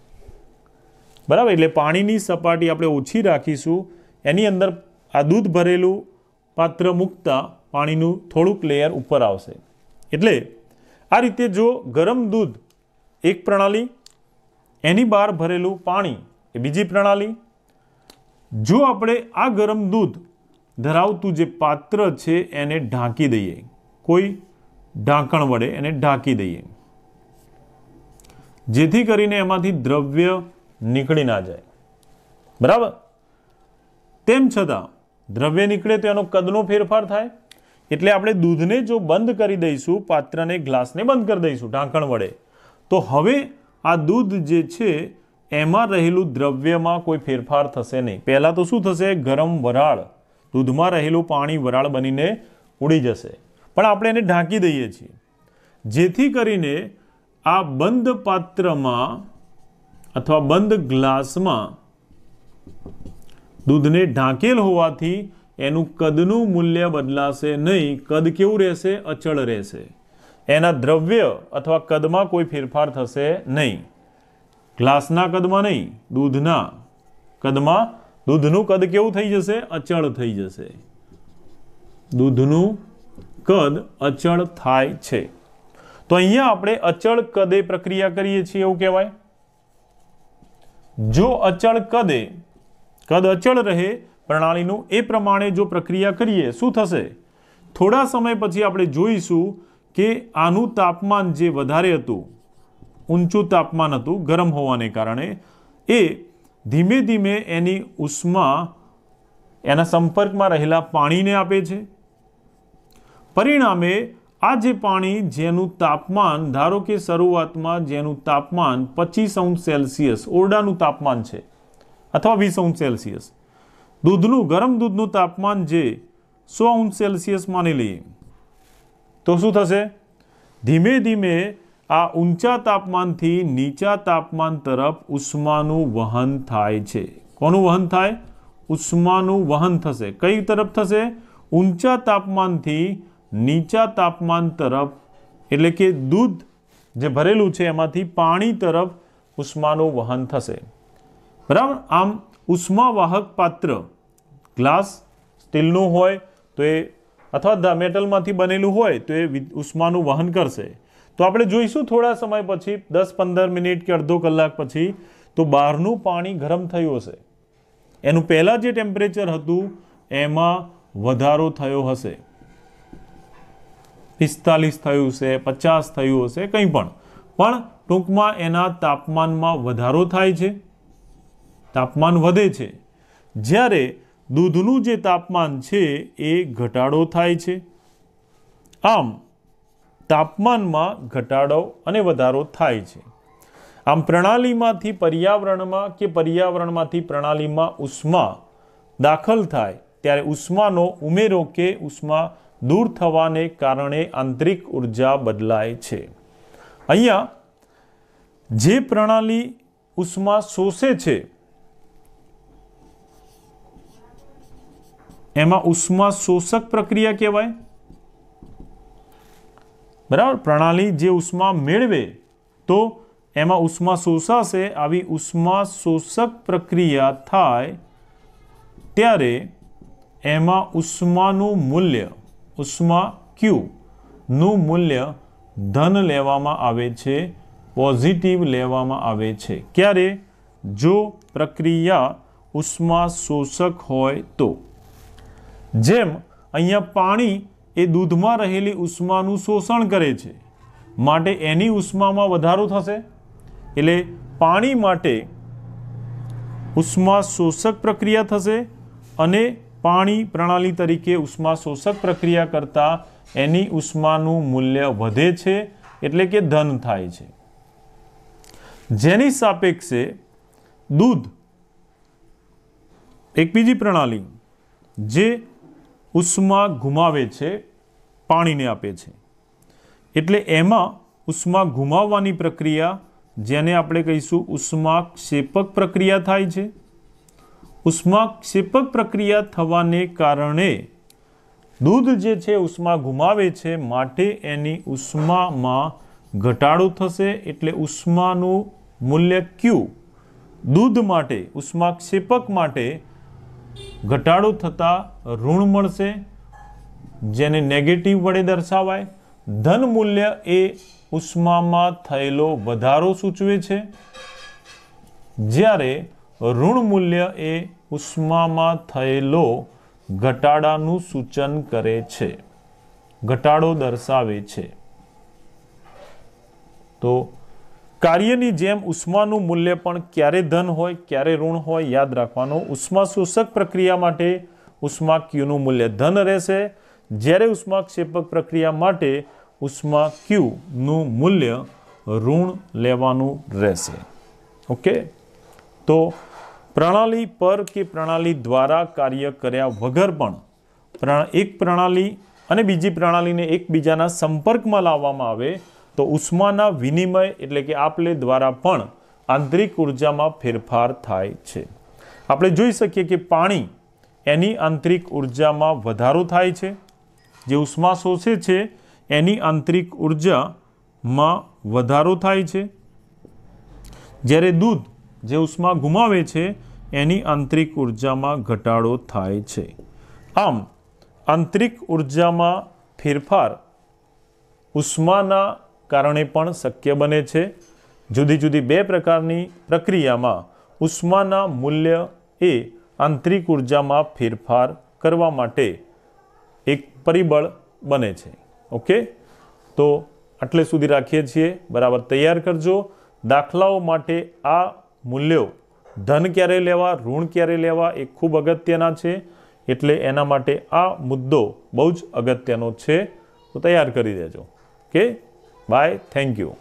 બરાબર? એટલે પાણીની સપાટી આપણે ઓછી રાખીશું. એની અંદર આ દૂધ ભરેલું પાત્ર મૂકતા પાણીનું થોડુંક લેયર ઉપર આવશે. એટલે આ રીતે જો ગરમ દૂધ એક પ્રણાલી, એની બહાર ભરેલું પાણી એ બીજી પ્રણાલી. જો આપણે આ ગરમ દૂધ ધરાવતું જે પાત્ર છે એને ઢાંકી દઈએ, કોઈ ઢાંકણ વડે એને ઢાંકી દઈએ, જેથી કરીને એમાંથી દ્રવ્ય નીકળી ના જાય. બરાબર? તેમ છતાં દ્રવ્ય નીકળે તો એનો કદનો ફેરફાર થાય. એટલે આપણે દૂધને જો બંધ કરી દઈશું, પાત્રને, ગ્લાસને બંધ કરી દઈશું ઢાંકણ વડે, તો હવે આ દૂધ જે છે એમાં રહેલું દ્રવ્યમાં કોઈ ફેરફાર થશે નહીં. પહેલાં તો શું થશે? ગરમ વરાળ, દૂધમાં રહેલું પાણી વરાળ બનીને ઉડી જશે. પણ આપણે એને ઢાંકી દઈએ છીએ, જેથી કરીને આ બંધ પાત્રમાં અથવા બંધ ગ્લાસમાં દૂધને ઢાંકેલ હોવાથી એનું કદનું મૂલ્ય બદલાશે નહીં. કદ કેવું રહેશે? અચળ રહેશે. એના દ્રવ્ય અથવા કદમાં કોઈ ફેરફાર થશે નહીં. ગ્લાસના કદમાં નહીં, દૂધના કદમાં. દૂધનું કદ કેવું થઈ જશે? અચળ થઈ જશે. દૂધનું કદ અચળ થાય છે. તો અહીંયા આપણે અચળ કદે પ્રક્રિયા કરીએ છીએ એવું કહેવાય. જો અચળ કદ અચળ રહે પ્રણાલીનું, એ પ્રમાણે જો પ્રક્રિયા કરીએ શું થશે? થોડા સમય પછી આપણે જોઈશું કે આનું તાપમાન જે વધારે હતું, ઊંચું તાપમાન હતું ગરમ હોવાને કારણે, એ ધીમે ધીમે એની ઉષ્મા એના સંપર્કમાં રહેલા પાણીને આપે છે. પરિણામે આ જે પાણી જેનું તાપમાન, ધારો કે શરૂઆતમાં જેનું તાપમાન 25°C ઓરડાનું તાપમાન છે અથવા 20°C, ગરમ દૂધનું તાપમાન જે 100°C માની લઈએ, તો શું થશે? ધીમે ધીમે આ ઊંચા તાપમાનથી નીચા તાપમાન તરફ ઉષ્માનું વહન થાય છે. કોનું વહન થાય? ઉષ્માનું વહન થશે. કઈ તરફ થશે? ઊંચા તાપમાનથી નીચા તાપમાન તરફ. એટલે કે દૂધ જે ભરેલું છે એમાંથી પાણી તરફ ઉષ્માનું વહન થશે. બરાબર? આમ ઉષ્માવાહક પાત્ર, ગ્લાસ સ્ટીલનું હોય તો એ અથવા મેટલમાંથી બનેલું હોય તો એ ઉષ્માનું વહન કરશે. તો આપણે જોઈશું થોડા સમય પછી, 10-15 મિનિટ કે અડધો કલાક પછી, તો બહારનું પાણી ગરમ થયું હશે. એનું પહેલાં જે ટેમ્પરેચર હતું એમાં વધારો થયો હશે. 45 થયું હશે, 50 થયું હશે, કંઈ પણ ટૂંકમાં એના તાપમાનમાં વધારો થાય છે, તાપમાન વધે છે. જ્યારે દૂધનું જે તાપમાન છે એ ઘટાડો થાય છે. આમ તાપમાનમાં ઘટાડો અને વધારો થાય છે. આમ પ્રણાલીમાંથી પર્યાવરણમાં કે પર્યાવરણમાંથી પ્રણાલીમાં ઉષ્મા દાખલ થાય ત્યારે ઉષ્માનો ઉમેરો કે ઉષ્મા દૂર થવાને કારણે આંતરિક ઉર્જા બદલાય છે. અહીંયા જે પ્રણાલી ઉષ્મા શોષે છે એમાં ઉષ્મા શોષક પ્રક્રિયા કહેવાય, બરાબર. પ્રણાલી જે ઉષ્મા મેળવે તો એમાં ઉષ્મા શોષાશે. આવી ઉષ્મા શોષક પ્રક્રિયા થાય ત્યારે એમાં ઉષ્માનું મૂલ્ય, ઉષ્મા Q નું મૂલ્ય ધન લેવામાં આવે છે, પોઝિટિવ લેવામાં આવે છે. ક્યારે? જો પ્રક્રિયા ઉષ્મા શોષક હોય તો. જેમ અહીંયા પાણી એ દૂધમાં રહેલી ઉષ્માનું શોષણ કરે છે, માટે એની ઉષ્મામાં વધારો થશે. એટલે પાણી માટે ઉષ્મા શોષક પ્રક્રિયા થશે અને પાણી પ્રણાલી તરીકે ઉષ્મા શોષક પ્રક્રિયા કરતાં એની ઉષ્માનું મૂલ્ય વધે છે, એટલે કે ધન થાય છે. જેની સાપેક્ષે દૂધ એક બીજી પ્રણાલી જે ઉષ્મા ગુમાવે છે, પાણીને આપે છે, એટલે એમાં ઉષ્મા ગુમાવવાની પ્રક્રિયા જેને આપણે કહીશું ઉષ્માક્ષેપક પ્રક્રિયા થાય છે. ઉષ્માક્ષેપક પ્રક્રિયા થવાને કારણે દૂધ જે છે ઉષ્મા ગુમાવે છે, માટે એની ઉષ્મામાં ઘટાડો થશે. એટલે ઉષ્માનું મૂલ્ય Q દૂધ માટે, ઉષ્માક્ષેપક માટે ઘટાડો થતાં ઋણ મળશે, જેને નેગેટિવ વડે દર્શાવાય. ધન મૂલ્ય એ ઉષ્મામાં થયેલો વધારો સૂચવે છે, જ્યારે ઋણ મૂલ્ય એ ઉષ્મામાં થયેલો ઘટાડાનું સૂચન કરે છે, ઘટાડો દર્શાવે છે. તો કાર્યની જેમ ઉષ્માનું મૂલ્ય પણ ક્યારે ધન હોય, ક્યારે ઋણ હોય, યાદ રાખવાનું. ઉષ્મા શોષક પ્રક્રિયા માટે ઉષ્મા Qનું મૂલ્ય ધન રહેશે, જ્યારે ઉષ્માક્ષેપક પ્રક્રિયા માટે ઉષ્મા Qનું મૂલ્ય ઋણ લેવાનું રહેશે. ઓકે. તો પ્રણાલી પર કે પ્રણાલી દ્વારા કાર્ય કર્યા વગર પણ એક પ્રણાલી અને બીજી પ્રણાલીને એકબીજાના સંપર્કમાં લાવવામાં આવે તો ઉષ્માના વિનિમય એટલે કે આપ-લે દ્વારા પણ આંતરિક ઉર્જામાં ફેરફાર થાય છે. આપણે જોઈ શકીએ કે પાણી એની આંતરિક ઉર્જામાં વધારો થાય છે, જે ઉષ્મા શોષે છે એની આંતરિક ઉર્જામાં વધારો થાય છે, જ્યારે દૂધ જે ઉષ્મા ગુમાવે છે એની આંતરિક ઉર્જામાં ઘટાડો થાય છે. આમ આંતરિક ઉર્જામાં ફેરફાર ઉષ્માના કારણે પણ શક્ય બને છે. જુદી જુદી બે પ્રકારની પ્રક્રિયામાં ઉષ્માના મૂલ્ય એ આંતરિક ઉર્જામાં ફેરફાર કરવા માટે એક પરિબળ બને છે. ઓકે. તો આટલે સુધી રાખીએ છીએ. બરાબર તૈયાર કરજો. દાખલાઓ માટે આ મૂલ્યો ધન ક્યારે લેવા, ઋણ ક્યારે લેવા એ ખૂબ અગત્યના છે, એટલે એના માટે આ મુદ્દો બહુ જ અગત્યનો છે. તો તૈયાર કરી દેજો. ઓકે. બાય. Thank you.